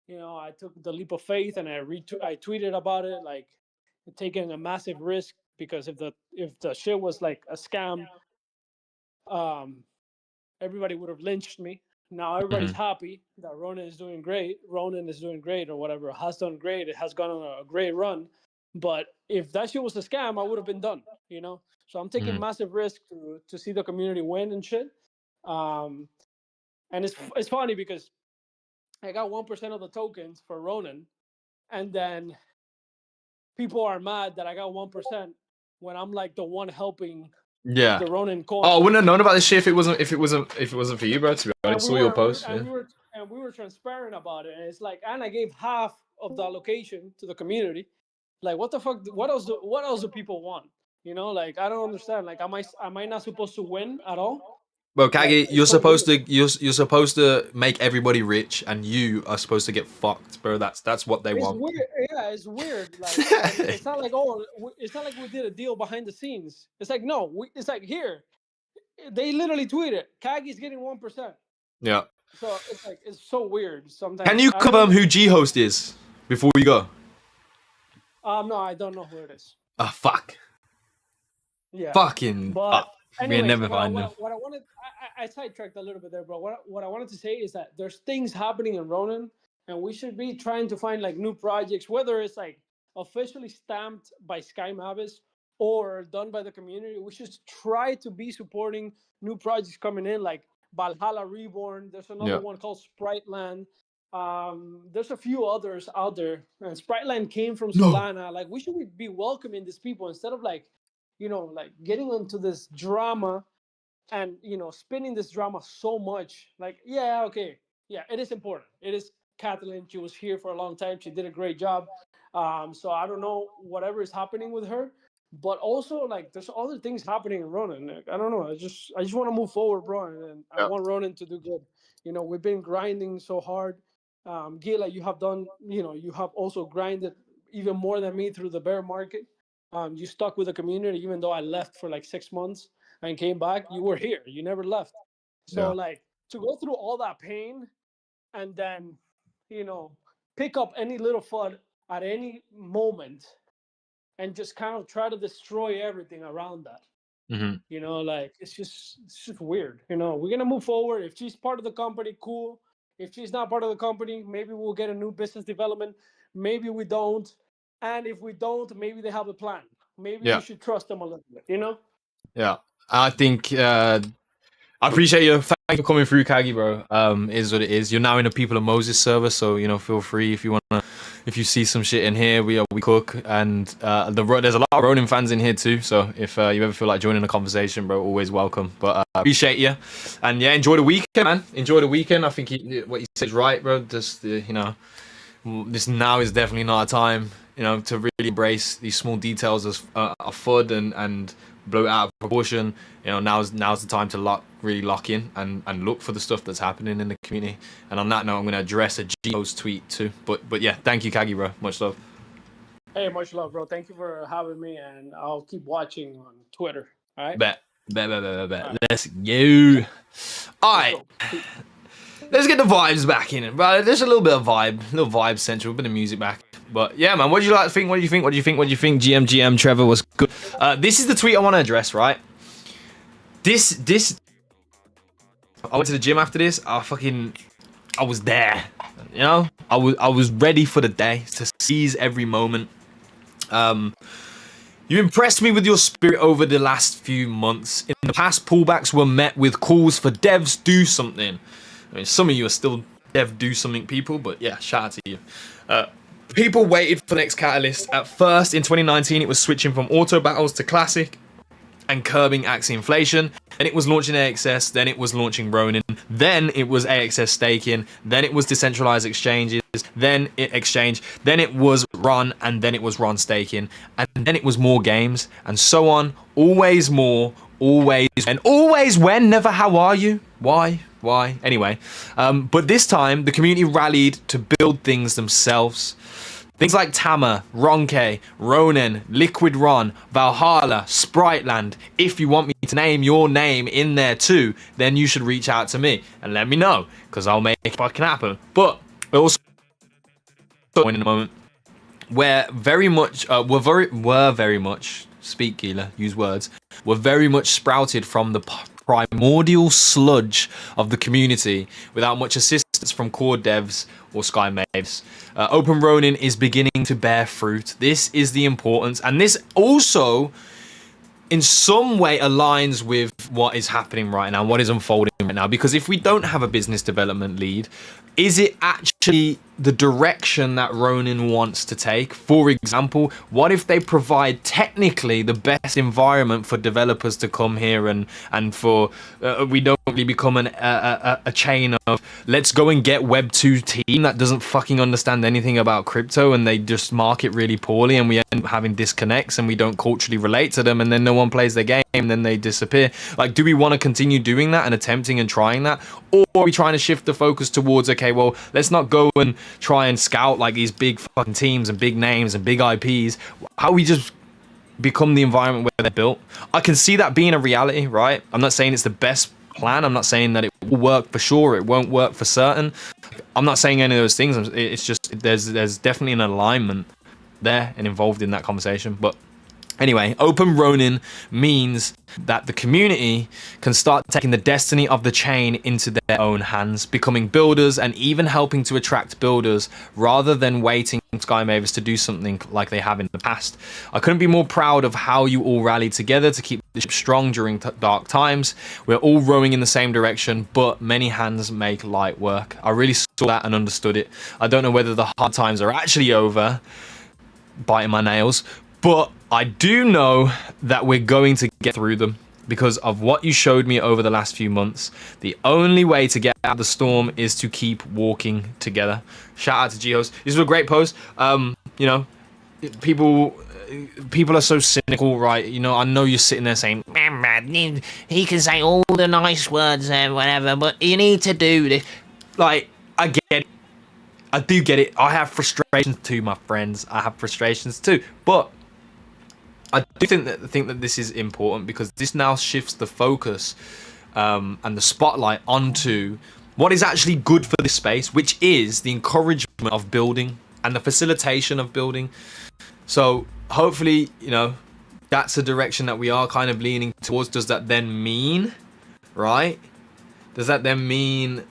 Speaker 4: I took the leap of faith and I tweeted about it, like, taking a massive risk, because if the shit was like a scam, um, everybody would have lynched me. Now everybody's happy that Ronin is doing great. Ronin is doing great, or whatever, has done great. It has gone on a great run. But if that shit was a scam, I would have been done. So I'm taking massive risk to see the community win and shit. And it's funny because I got 1% of the tokens for Ronin, and then people are mad that I got 1% when I'm like the one helping
Speaker 2: Yeah.
Speaker 4: the Ronin coin.
Speaker 2: Oh, I wouldn't have known about this shit if it wasn't for you, bro. To be honest, I saw your post.
Speaker 4: We were transparent about it, and it's like, and I gave half of the allocation to the community. Like, what the fuck? What else do people want? Like, I don't understand. Like, am I not supposed to win at all?
Speaker 2: Well, Kagi,
Speaker 4: Like,
Speaker 2: you're supposed to make everybody rich, and you are supposed to get fucked, bro. That's what they want.
Speaker 4: Weird. Yeah, it's weird. Like, it's not like, it's not like we did a deal behind the scenes. It's like, no, it's like, here, they literally tweeted, Kagi's getting 1%.
Speaker 2: Yeah.
Speaker 4: So it's like, it's so weird sometimes.
Speaker 2: Can you confirm who G-Host is before we go?
Speaker 4: No, I don't know who it is.
Speaker 2: Ah, fuck.
Speaker 4: Yeah.
Speaker 2: Fucking.
Speaker 4: But anyways,
Speaker 2: we'll never find them.
Speaker 4: What I wanted, I sidetracked a little bit there, bro. What I wanted to say is that there's things happening in Ronin, and we should be trying to find like new projects, whether it's like officially stamped by Sky Mavis or done by the community. We should try to be supporting new projects coming in, like Valhalla Reborn. There's another one called Spriteland. There's a few others out there, and Spriteland came from Solana. Like, we should be welcoming these people instead of like, like getting into this drama and, spinning this drama so much. Like, yeah, okay. Yeah, it is important. It is Kathleen. She was here for a long time. She did a great job. So I don't know whatever is happening with her, but also, like, there's other things happening in Ronin. Like, I don't know. I just want to move forward, bro. And I want Ronin to do good. We've been grinding so hard. Gila, you have done, you have also grinded even more than me through the bear market. You stuck with the community, even though I left for like 6 months and came back. You were here. You never left. So like, to go through all that pain and then, pick up any little FUD at any moment and just kind of try to destroy everything around that.
Speaker 2: Mm-hmm.
Speaker 4: You know, like it's just weird. You know, we're gonna move forward. If she's part of the company, cool. If she's not part of the company, maybe we'll get a new business development. Maybe we don't. And if we don't, maybe they have a plan. Maybe we should trust them a little bit. You know?
Speaker 2: Yeah. I think I appreciate you. Thank you for coming through, Kagi, bro. Is what it is. You're now in a People of Moses server, so you know, feel free if you wanna. If you see some shit in here, we cook, and there's a lot of Ronin fans in here too. So if you ever feel like joining a conversation, bro, always welcome. But appreciate you, and yeah, enjoy the weekend, man. Enjoy the weekend. I think what you said is right, bro. Just you know, this now is definitely not a time, you know, to really embrace these small details of FUD and blow it out of proportion. You know, now's the time to really lock in and look for the stuff that's happening in the community. And on that note, I'm going to address a Geo's tweet too. But yeah, thank you, Kagi, bro. Much love.
Speaker 4: Hey, much love, bro. Thank you for having me, and I'll keep watching on Twitter. All right.
Speaker 2: Bet.
Speaker 4: Right.
Speaker 2: Let's go. All right. Let's get the vibes back in, bro. There's a little bit of vibe central, a bit of music back. But yeah, man, what do you like to think? What do you think? GM, Trevor was good. This is the tweet I want to address, right? This. I went to the gym after this. I was there. You know, I was ready for the day to seize every moment. You impressed me with your spirit over the last few months. In the past, pullbacks were met with calls for devs do something. I mean, some of you are still dev do something people, but yeah, shout out to you. People waited for the next catalyst. At first, in 2019, it was switching from auto battles to classic and curbing Axie inflation. Then it was launching AXS, then it was launching Ronin, then it was AXS staking, then it was decentralized exchanges, then it was Ron, and then it was Ron staking, and then it was more games, and so on. Always more, always when, never how are you? Why? Anyway, but this time the community rallied to build things themselves. Things like Tama, Ronke, Ronin, Liquid Ron, Valhalla, Spriteland. If you want me to name your name in there too, then you should reach out to me and let me know, because I'll make it fucking happen. But also in a moment where very much were very much speak Gila, use words, were very much sprouted from the primordial sludge of the community without much assistance from core devs or Sky Maves. Open Ronin is beginning to bear fruit. This is the importance, and this also in some way aligns with what is happening right now, what is unfolding right now, because if we don't have a business development lead, is it actually the direction that Ronin wants to take? For example, what if they provide technically the best environment for developers to come here and for we don't really become a chain of let's go and get Web 2 team that doesn't fucking understand anything about crypto, and they just market really poorly, and we end up having disconnects and we don't culturally relate to them, and then no one plays their game and then they disappear. Like, do we want to continue doing that and attempting and trying that, or are we trying to shift the focus towards, okay, well, let's not go and try and scout like these big fucking teams and big names and big IPs. How we just become the environment where they're built? I can see that being a reality, right? I'm not saying it's the best plan. I'm not saying that it will work for sure. It won't work for certain. I'm not saying any of those things. It's just there's definitely an alignment there and involved in that conversation. But anyway, Open Ronin means that the community can start taking the destiny of the chain into their own hands, becoming builders and even helping to attract builders rather than waiting for Sky Mavis to do something like they have in the past. I couldn't be more proud of how you all rallied together to keep the ship strong during dark times. We're all rowing in the same direction, but many hands make light work. I really saw that and understood it. I don't know whether the hard times are actually over, biting my nails, but I do know that we're going to get through them because of what you showed me over the last few months. The only way to get out of the storm is to keep walking together. Shout out to Geos. This was a great post. You know, people are so cynical, right? You know, I know you're sitting there saying, man, he can say all the nice words and whatever, but you need to do this. Like, I get it. I do get it. I have frustrations too, my friends. I have frustrations too. But I do think that this is important because this now shifts the focus and the spotlight onto what is actually good for this space, which is the encouragement of building and the facilitation of building. So hopefully, you know, that's a direction that we are kind of leaning towards. Does that then mean, right? Does that then mean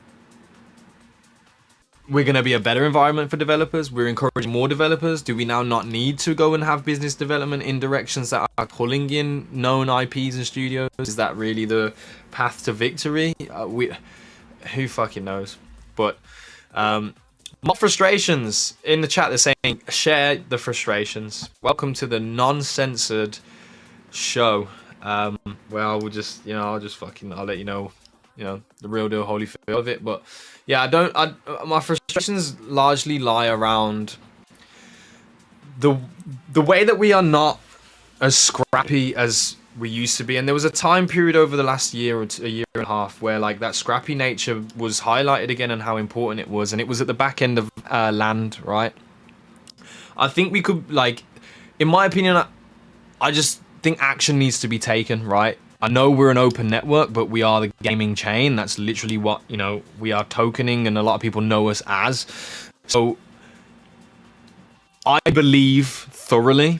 Speaker 2: we're going to be a better environment for developers? We're encouraging more developers? Do we now not need to go and have business development in directions that are pulling in known IPs and studios? Is that really the path to victory? Who fucking knows? But more frustrations in the chat. They're saying share the frustrations. Welcome to the non-censored show. Well, we'll just, I'll let you know, the real deal, holy feel of it. But yeah, my frustrations largely lie around the way that we are not as scrappy as we used to be. And there was a time period over the last year or a year and a half where like that scrappy nature was highlighted again and how important it was. And it was at the back end of land, right? I think we could, like, in my opinion, I just think action needs to be taken, right? I know we're an open network, but we are the gaming chain. That's literally what, we are tokening, and a lot of people know us as. So I believe thoroughly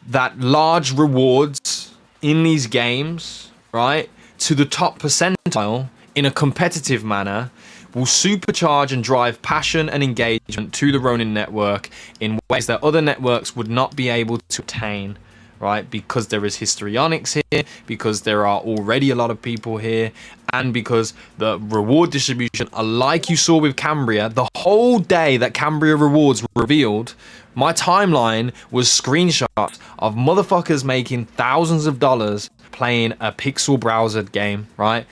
Speaker 2: that large rewards in these games, right, to the top percentile in a competitive manner will supercharge and drive passion and engagement to the Ronin network in ways that other networks would not be able to attain, right? Because there is histrionics here, because there are already a lot of people here, and because the reward distribution, like you saw with Cambria, the whole day that Cambria rewards were revealed, my timeline was screenshots of motherfuckers making thousands of dollars playing a pixel browsered game, right?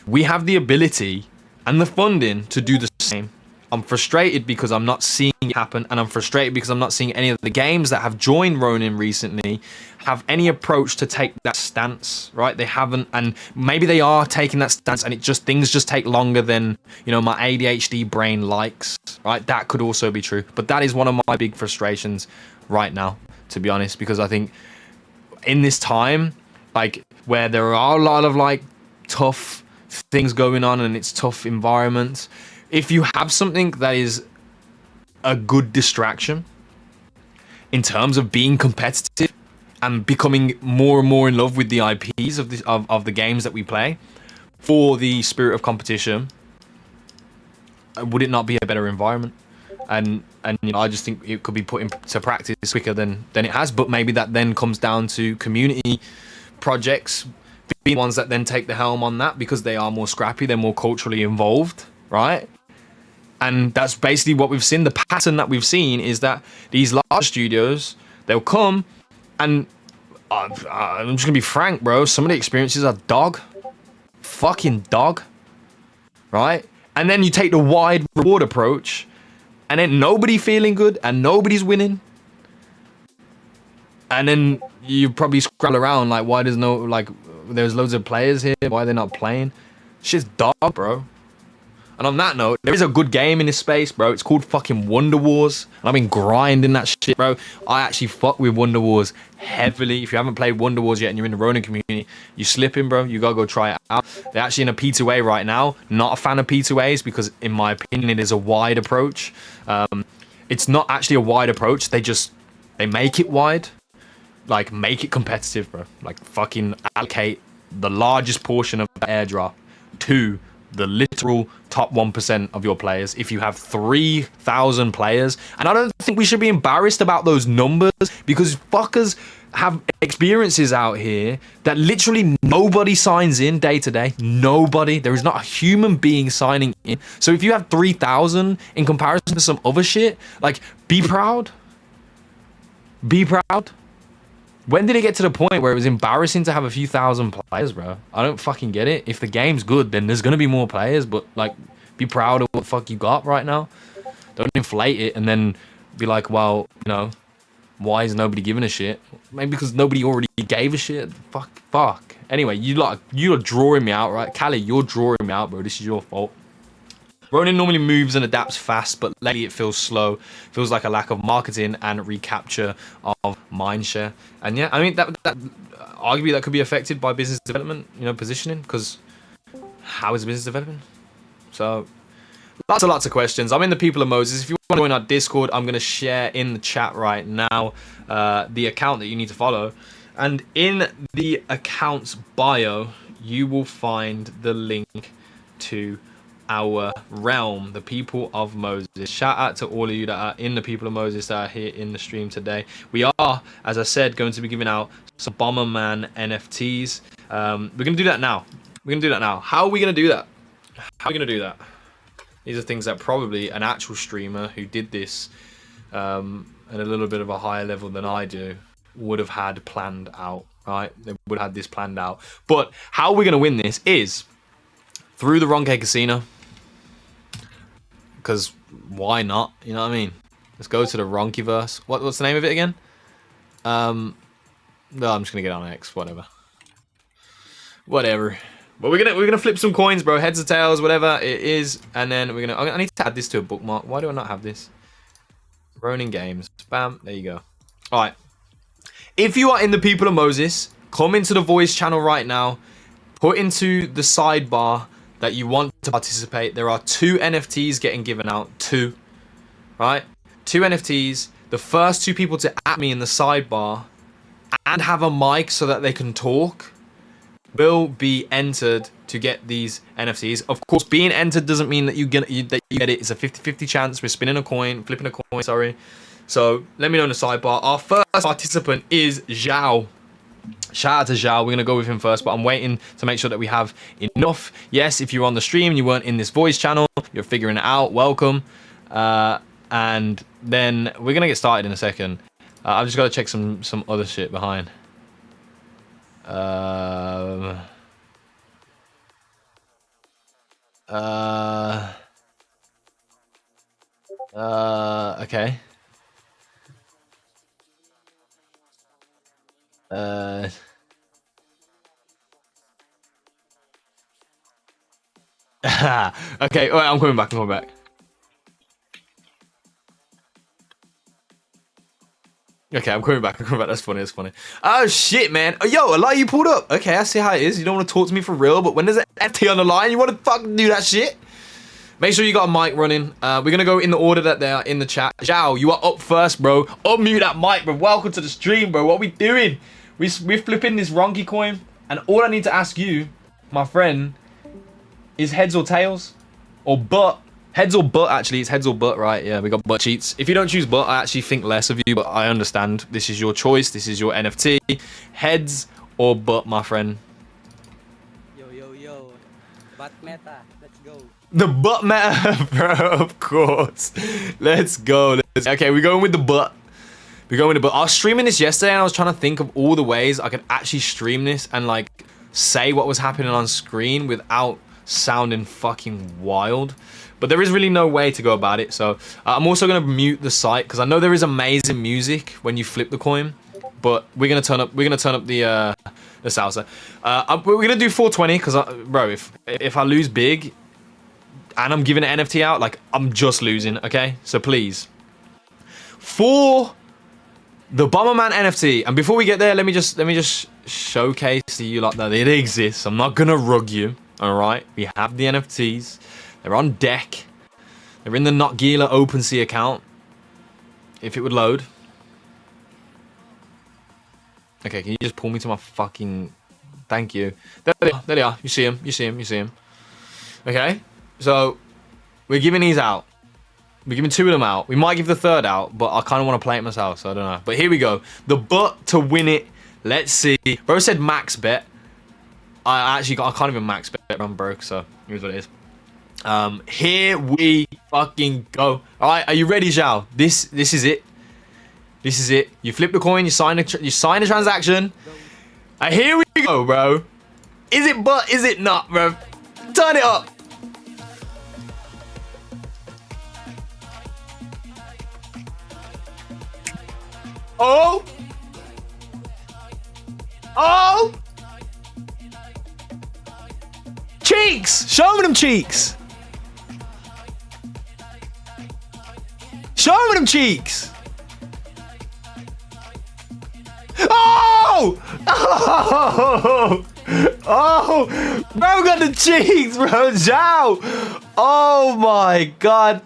Speaker 2: We have the ability and the funding to do the same. I'm frustrated because I'm not seeing it happen, and I'm frustrated because I'm not seeing any of the games that have joined Ronin recently have any approach to take that stance, right? They haven't, and maybe they are taking that stance, and things just take longer than, my ADHD brain likes, right? That could also be true, but that is one of my big frustrations right now, to be honest, because I think in this time, like, where there are a lot of like tough things going on and it's tough environments, if you have something that is a good distraction in terms of being competitive and becoming more and more in love with the IPs of the games that we play for the spirit of competition, would it not be a better environment? And I just think it could be put into practice quicker than it has. But maybe that then comes down to community projects being ones that then take the helm on that, because they are more scrappy, they're more culturally involved, right? And that's basically what we've seen. The pattern that we've seen is that these large studios, they'll come and I'm just gonna be frank, bro. Some of the experiences are dog, fucking dog, right? And then you take the wide reward approach, and then nobody feeling good and nobody's winning. And then you probably scroll around like, why there's loads of players here, why are they not playing? Shit's dog, bro. And on that note, there is a good game in this space, bro. It's called fucking Wonder Wars. And I've been grinding that shit, bro. I actually fuck with Wonder Wars heavily. If you haven't played Wonder Wars yet and you're in the Ronin community, you slipping, bro. You gotta go try it out. They're actually in a P2A right now. Not a fan of P2As because, in my opinion, it is a wide approach. It's not actually a wide approach. They make it wide. Like, make it competitive, bro. Like, fucking allocate the largest portion of the airdrop to the literal top 1% of your players. If you have 3,000 players, and I don't think we should be embarrassed about those numbers, because fuckers have experiences out here that literally nobody signs in day to day. Nobody. There is not a human being signing in. So if you have 3,000 in comparison to some other shit, like, be proud. Be proud. When did it get to the point where it was embarrassing to have a few thousand players, bro? I don't fucking get it. If the game's good, then there's gonna be more players, but like, be proud of what the fuck you got right now. Don't inflate it and then be like, well, why is nobody giving a shit? Maybe because nobody already gave a shit. Fuck. Anyway, you're drawing me out, right? Callie, you're drawing me out, bro. This is your fault. Ronin normally moves and adapts fast, but lately it feels slow. Feels like a lack of marketing and recapture of mindshare. And yeah, I mean, that arguably that could be affected by business development, positioning, because how is business development? So lots of questions. I'm in the People of Moses. If you want to join our Discord, I'm going to share in the chat right now the account that you need to follow. And in the account's bio, you will find the link to our realm, the People of Moses. Shout out to all of you that are in the People of Moses that are here in the stream today. We are, as I said, going to be giving out some Bomberman NFTs. We're going to do that now. How are we going to do that? These are things that probably an actual streamer who did this at a little bit of a higher level than I do would have had planned out, right? They would have had this planned out. But how we're going to win this is through the Ronke Casino. Because why not? You know what I mean? Let's go to the Ronkiverse. What's the name of it again? No, I'm just gonna get on X. Whatever. But we're gonna flip some coins, bro. Heads or tails, whatever it is, and then we're gonna. I need to add this to a bookmark. Why do I not have this? Ronin Games. Bam. There you go. All right. If you are in the People of Moses, come into the voice channel right now. Put into the sidebar that you want to participate. There are 2 NFTs getting given out. 2, right? 2 NFTs. The first 2 people to at me in the sidebar and have a mic so that they can talk will be entered to get these NFTs. Of course, being entered doesn't mean that you get it. It's a 50-50 chance. We're flipping a coin, sorry. So let me know in the sidebar. Our first participant is Zhao. Shout out to Zhao. We're going to go with him first, but I'm waiting to make sure that we have enough. Yes, if you're on the stream and you weren't in this voice channel, you're figuring it out. Welcome. And then we're going to get started in a second. I've just got to check some other shit behind. Okay. Okay, all right, I'm coming back. Okay, I'm coming back. That's funny. Oh, shit, man. Oh, yo, a lot of you pulled up. Okay, I see how it is. You don't want to talk to me for real, but when there's an FT on the line, you want to fucking do that shit? Make sure you got a mic running. We're going to go in the order that they are in the chat. Zhao, you are up first, bro. Unmute that mic, bro. Welcome to the stream, bro. What we doing? We're flipping this Ronki coin, and all I need to ask you, my friend, is heads or tails? Or butt? Heads or butt, actually. It's heads or butt, right? Yeah, we got butt cheats. If you don't choose butt, I actually think less of you, but I understand. This is your choice. This is your NFT. Heads or butt, my friend?
Speaker 5: Yo. Butt meta. Let's go.
Speaker 2: The butt meta, bro, of course. Let's go. Okay, we're going with the butt. I was streaming this yesterday, and I was trying to think of all the ways I could actually stream this and, like, say what was happening on screen without sounding fucking wild. But there is really no way to go about it. So I'm also going to mute the site because I know there is amazing music when you flip the coin. But we're going to turn up the salsa. We're going to do 420 because, bro, if I lose big and I'm giving an NFT out, like, I'm just losing, okay? So please. For the Bomberman NFT, and before we get there, let me just showcase to you like that it exists. I'm not gonna rug you, all right? We have the NFTs. They're on deck. They're in the Notgila OpenSea account. If it would load. Okay, can you just pull me to my fucking? Thank you. There they are. You see them. Okay, so we're giving these out. We're giving 2 of them out. We might give the 3rd out, but I kind of want to play it myself, so I don't know. But here we go. The butt to win it. Let's see. Bro said max bet. I can't even max bet. I'm broke, so here's what it is. Here we fucking go. All right, are you ready, Zhao? This is it. This is it. You flip the coin. You sign the transaction. Here we go, bro. Is it butt? Is it not, bro? Turn it up. Oh! Cheeks! Show me them cheeks! Show me them cheeks! Oh! Oh, oh, bro got the cheeks, bro. Zhao. Oh my god.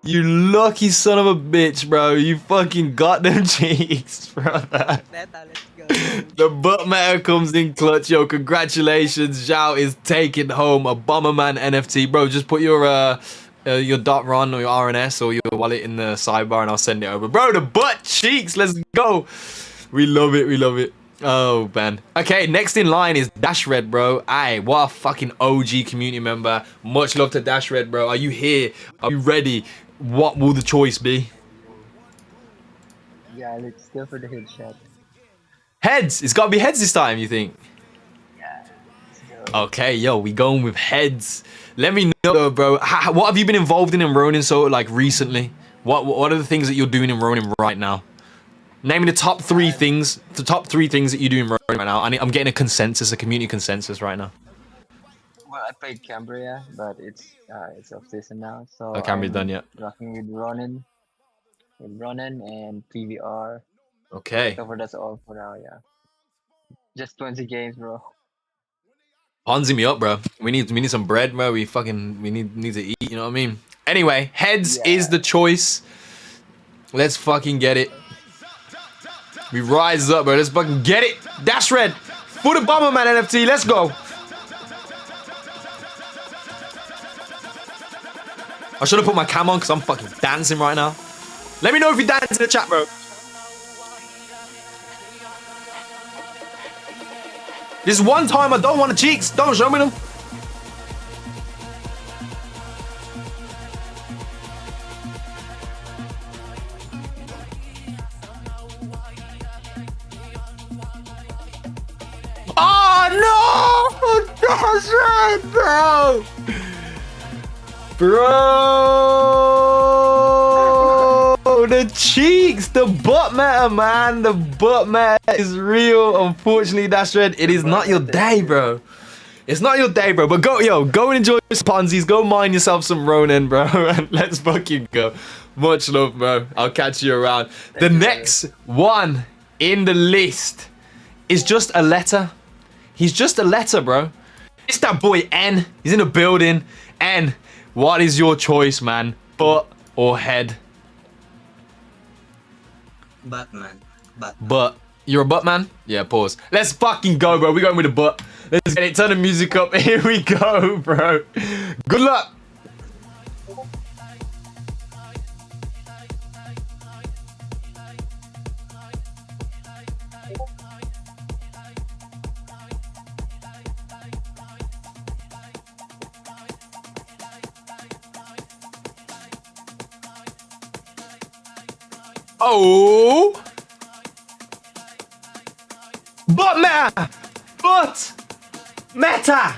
Speaker 2: You lucky son of a bitch, bro. You fucking got them cheeks, brother.
Speaker 5: Meta, let's go.
Speaker 2: The butt meta comes in clutch, yo. Congratulations. Zhao is taking home a Bomberman NFT. Bro, just put your .ron or your RNS or your wallet in the sidebar and I'll send it over. Bro, the butt cheeks. Let's go. We love it. We love it. Oh, man. Okay, next in line is Dash Red, bro. Aye, what a fucking OG community member. Much love to Dash Red, bro. Are you here? Are you ready? What will the choice be?
Speaker 6: Yeah, let's go for the headshot.
Speaker 2: Heads. It's got to be heads this time, you think?
Speaker 6: Yeah, let's go.
Speaker 2: Okay, yo, we going with heads. Let me know, though, bro. What have you been involved in Ronin so, like, recently? What are the things that you're doing in Ronin right now? Name me the top three things. The top three things that you do in Ronin right now. I'm getting a consensus, a community consensus right now.
Speaker 6: Well, I played Cambria, but it's off season now, so
Speaker 2: Oh, Cambria done yet.
Speaker 6: Rocking with Ronin and PVR.
Speaker 2: Okay.
Speaker 6: So for that's all for now, yeah. Just 20 games, bro.
Speaker 2: Ponzi me up, bro. We need some bread, bro. We need to eat. You know what I mean? Anyway, heads is the choice. Let's fucking get it. We rise up, bro. Let's fucking get it. Dash Red for the Bomberman NFT. Let's go. I should have put my cam on because I'm fucking dancing right now. Let me know if you dance in the chat, bro. This one time I don't want the cheeks. Don't show me them. Oh no! That's right, bro. Bro, the cheeks, the butt meta, man. The butt meta is real. Unfortunately, that's red. It is not your day, bro. It's not your day, bro. But go and enjoy your Ponzies. Go mine yourself some Ronin, bro. And let's fucking go. Much love, bro. I'll catch you around. The next one in the list is just a letter. He's just a letter, bro. It's that boy N. He's in the building. N, what is your choice, man? Butt or head?
Speaker 5: Batman.
Speaker 2: Butt. You're a butt man? Yeah, pause. Let's fucking go, bro. We're going with the butt. Let's get it. Turn the music up. Here we go, bro. Good luck. Oh, but meta, but meta.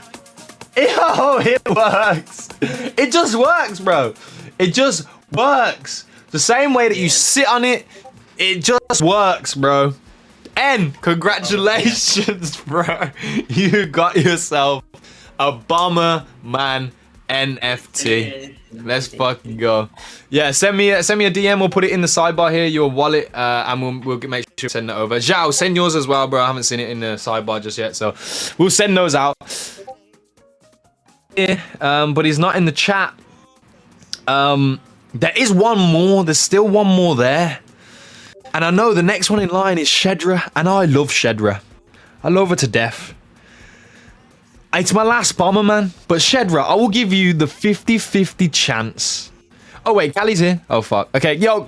Speaker 2: Yo, it works. It just works, bro. It just works. The same way that you sit on it, it just works, bro. And congratulations, bro. You got yourself a Bomberman NFT. Let's fucking go. Yeah, send me a DM. We'll put it in the sidebar here, your wallet, and we'll make sure to send that over. Zhao, send yours as well, bro. I haven't seen it in the sidebar just yet, so we'll send those out. Yeah, but he's not in the chat. There is one more. There's still one more there, and I know the next one in line is Shedra, and I love Shedra. I love her to death. It's my last Bomberman, but Shedra, I will give you the 50-50 chance. Oh wait, Callie's here. Oh fuck. Okay, yo,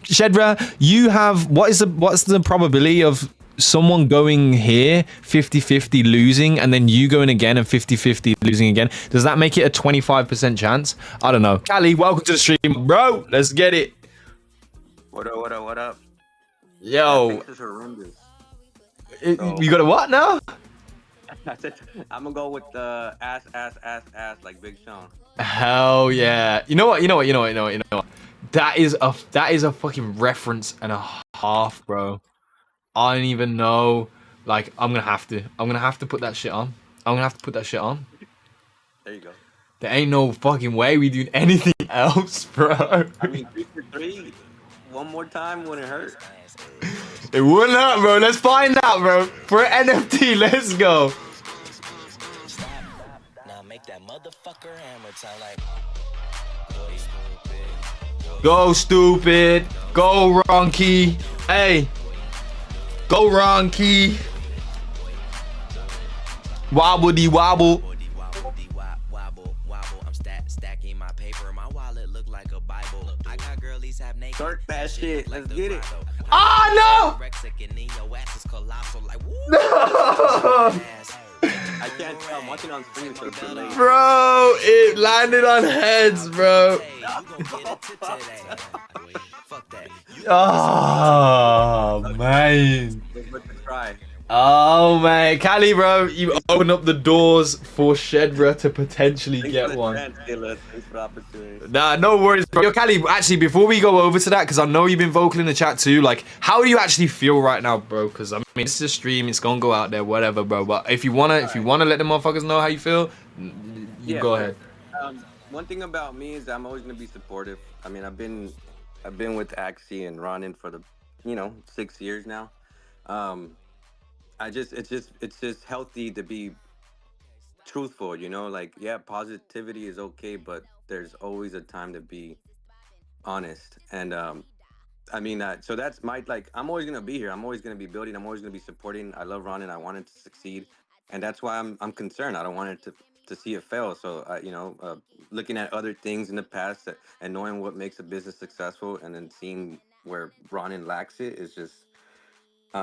Speaker 2: Shedra, you have what's the probability of someone going here 50-50 losing and then you going again and 50-50 losing again? Does that make it a 25% chance? I don't know. Callie, welcome to the stream, bro. Let's get it.
Speaker 7: What up?
Speaker 2: Yo,
Speaker 7: This is horrendous.
Speaker 2: you got a what now?
Speaker 7: I said, I'm gonna go with the ass like Big Sean.
Speaker 2: Hell yeah. You know what? That is a fucking reference and a half, bro. I don't even know. Like, I'm gonna have to put that shit on.
Speaker 7: There you go.
Speaker 2: There ain't no fucking way we do anything else, bro.
Speaker 7: I mean, 3 for 3. One more time wouldn't hurt.
Speaker 2: It wouldn't hurt, bro. Let's find out, bro. For an NFT, let's go.
Speaker 8: Now make that motherfucker hammer sound like.
Speaker 2: Go stupid. Go Ronky. Hey. Go Ronky. Wobbledy wobble.
Speaker 8: I'm stacking my paper. My wallet look like a Bible. I got girlies have naked.
Speaker 7: Start that shit. Let's get it.
Speaker 2: Oh no! No!
Speaker 7: I can't tell. I'm watching on stream, so it's delayed.
Speaker 2: Bro, it landed on heads, bro. Oh man.
Speaker 7: Let's give it a try.
Speaker 2: Oh man, Cali, bro, you open up the doors for Shedra to potentially
Speaker 7: Thanks
Speaker 2: get
Speaker 7: for the
Speaker 2: one.
Speaker 7: chance, Taylor. Thanks for the opportunity.
Speaker 2: Nah, no worries, bro. Yo, Cali, actually, before we go over to that, because I know you've been vocal in the chat too, like, how do you actually feel right now, bro? Because I mean, it's a stream, it's gonna go out there, whatever, bro. But if you wanna let the motherfuckers know how you feel, you go ahead.
Speaker 7: One thing about me is I'm always gonna be supportive. I mean, I've been with Axie and Ronin for the 6 years now. It's just healthy to be truthful, like, yeah, positivity is okay, but there's always a time to be honest. And I mean, so that's my, like, I'm always gonna be here, I'm always gonna be building, I'm always gonna be supporting. I love Ronin, I want it to succeed, and that's why I'm concerned. I don't want it to see it fail. So looking at other things in the past and knowing what makes a business successful, and then seeing where Ronin lacks it is just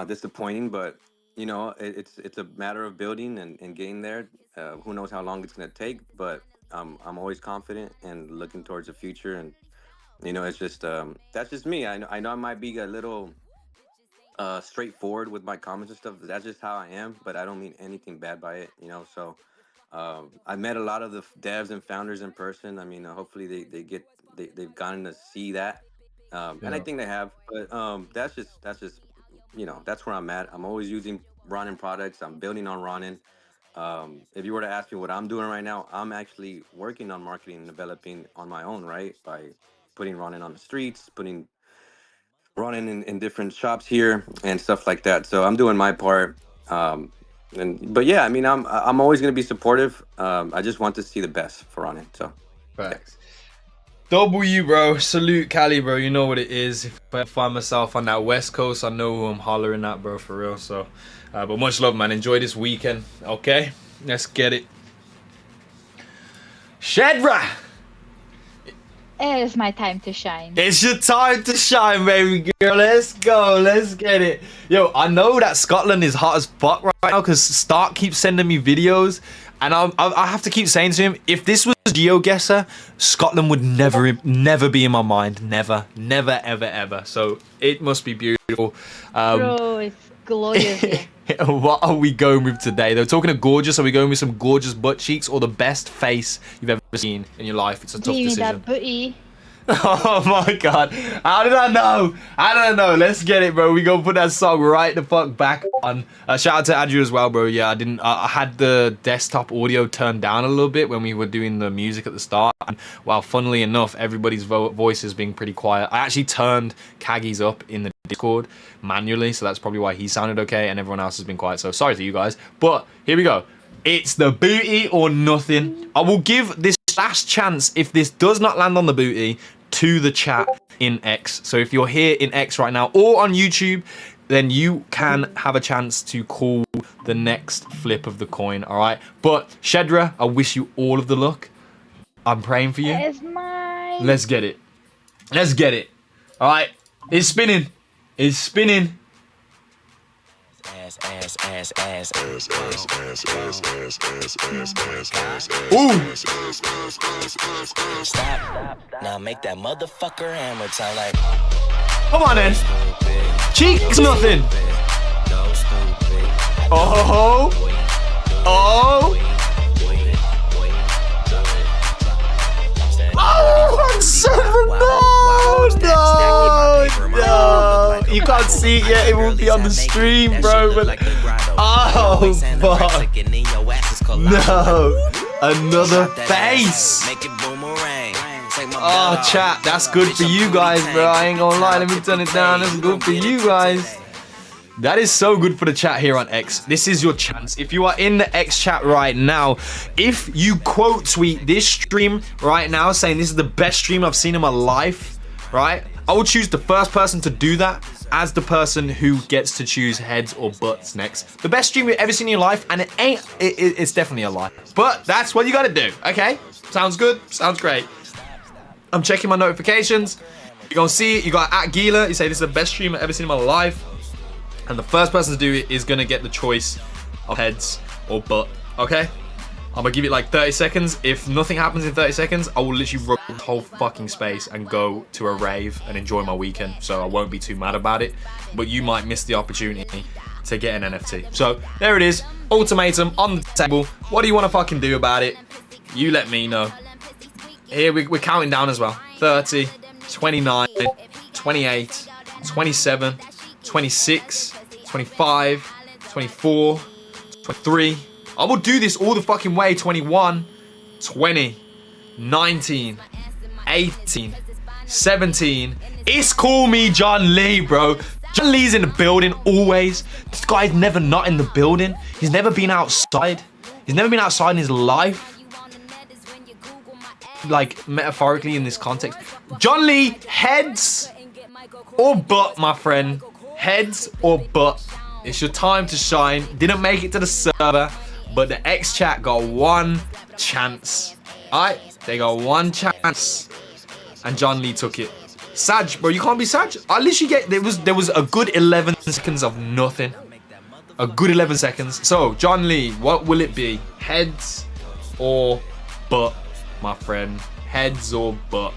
Speaker 7: disappointing. But it's a matter of building and getting there. Who knows how long it's gonna take, but I'm always confident and looking towards the future. And it's just that's just me. I know I might be a little straightforward with my comments and stuff. That's just how I am, but I don't mean anything bad by it. So I met a lot of the devs and founders in person. I mean, hopefully they've gotten to see that, and I think they have. But that's just that's where I'm at. I'm always using Ronin products. I'm building on Ronin. If you were to ask me what I'm doing right now, I'm actually working on marketing and developing on my own, right? By putting Ronin on the streets, putting Ronin in different shops here and stuff like that. So I'm doing my part. But yeah, I mean, I'm always gonna be supportive. I just want to see the best for Ronin. So
Speaker 2: Facts. W, bro. Salute, Cali, bro. You know what it is. If I find myself on that West Coast, I know who I'm hollering at, bro, for real. So, but much love, man. Enjoy this weekend. Okay, let's get it. Shedra!
Speaker 9: It is my time to shine.
Speaker 2: It's your time to shine, baby girl. Let's go. Let's get it. Yo, I know that Scotland is hot as fuck right now because Stark keeps sending me videos. And I have to keep saying to him, if this was GeoGuessr, Scotland would never be in my mind. Never, ever, ever. So it must be beautiful.
Speaker 9: Bro, it's glorious here.
Speaker 2: What are we going with today? They're talking of gorgeous. Are we going with some gorgeous butt cheeks or the best face you've ever seen in your life? It's a tough
Speaker 9: Give me
Speaker 2: decision.
Speaker 9: that booty.
Speaker 2: Oh my god. How did I know? I don't know. Let's get it, bro. We gonna put that song right the fuck back on. Shout out to Andrew as well, bro. Yeah, I had the desktop audio turned down a little bit when we were doing the music at the start. And while funnily enough, everybody's voice is being pretty quiet. I actually turned Kaggy's up in the Discord manually, so that's probably why he sounded okay and everyone else has been quiet. So sorry to you guys. But here we go. It's the booty or nothing. I will give this last chance, if this does not land on the booty, to the chat in X. So if you're here in X right now or on YouTube, then you can have a chance to call the next flip of the coin. All right, but Shedra, I wish you all of the luck. I'm praying for you.
Speaker 9: It's mine.
Speaker 2: Let's get it. Let's get it. All right, it's spinning. It's spinning. Ooh.
Speaker 8: Stop. Now make that motherfucker hammer sound like.
Speaker 2: Come on then. Cheeks nothing. Oh. Oh. Oh, 7 no. You can't see it yet. It will be on the stream, bro. But oh, fuck. No. Another face. Oh, chat. That's good for you guys, bro. I ain't gonna lie. Let me turn it down. That's good for you guys. That is so good for the chat here on X. This is your chance. If you are in the X chat right now, if you quote tweet this stream right now saying this is the best stream I've seen in my life, right? I will choose the first person to do that as the person who gets to choose heads or butts next. The best stream you've ever seen in your life, and it's definitely a lie. But that's what you gotta do, okay? Sounds good? Sounds great. I'm checking my notifications. You're gonna see it. You got @Gila. You say this is the best stream I've ever seen in my life. And the first person to do it is gonna get the choice of heads or butt, okay? I'm gonna give it like 30 seconds. If nothing happens in 30 seconds, I will literally run the whole fucking space and go to a rave and enjoy my weekend. So I won't be too mad about it, but you might miss the opportunity to get an NFT. So there it is, ultimatum on the table. What do you wanna fucking do about it? You let me know. Here we're counting down as well. 30, 29, 28, 27, 26, 25, 24, 23. I will do this all the fucking way. 21, 20, 19, 18, 17. It's Call Me John Lee, bro. John Lee's in the building always. This guy's never not in the building. He's never been outside. He's never been outside in his life. Like, metaphorically in this context. John Lee, heads or butt, my friend. Heads or butt. It's your time to shine. Didn't make it to the server, but the X chat got one chance. Alright, they got one chance, and John Lee took it. Sag, bro, you can't be Sag. I literally get there was a good 11 seconds of nothing. A good 11 seconds. So John Lee, what will it be? Heads or butt, my friend? Heads or butt?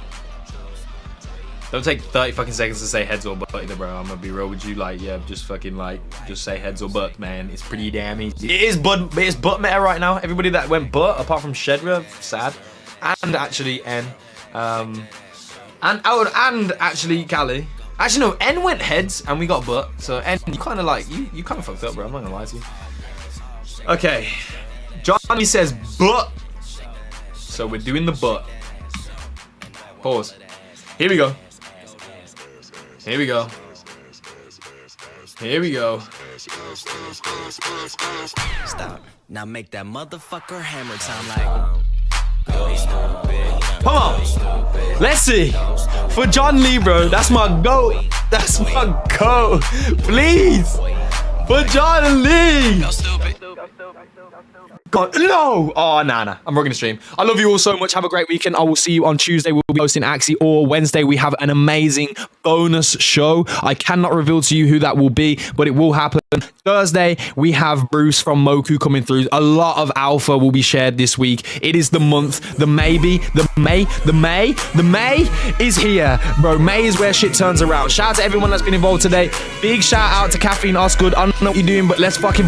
Speaker 2: Don't take 30 fucking seconds to say heads or butt either, bro. I'm gonna be real with you. Like, yeah, just fucking like, just say heads or butt, man. It's pretty damn easy. It is butt meta right now. Everybody that went butt, apart from Shedra, sad, and actually N, and actually Cali. Actually no, N went heads and we got butt. So N, you kind of like you kind of fucked up, bro. I'm not gonna lie to you. Okay, Johnny says butt, so we're doing the butt. Pause. Here we go. Here we go. Here we go.
Speaker 8: Stop. Now make that motherfucker hammer sound like.
Speaker 2: Come on. Let's see. For John Lee, bro. That's my goat. That's my goat. Please. For John Lee. God, no! Oh, nah. I'm rocking the stream. I love you all so much. Have a great weekend. I will see you on Tuesday. We'll be hosting Axie, or Wednesday we have an amazing bonus show. I cannot reveal to you who that will be, but it will happen. Thursday, we have Bruce from Moku coming through. A lot of alpha will be shared this week. It is the month, the May is here. Bro, May is where shit turns around. Shout out to everyone that's been involved today. Big shout out to Caffeine Osgood. I don't know what you're doing, but let's fucking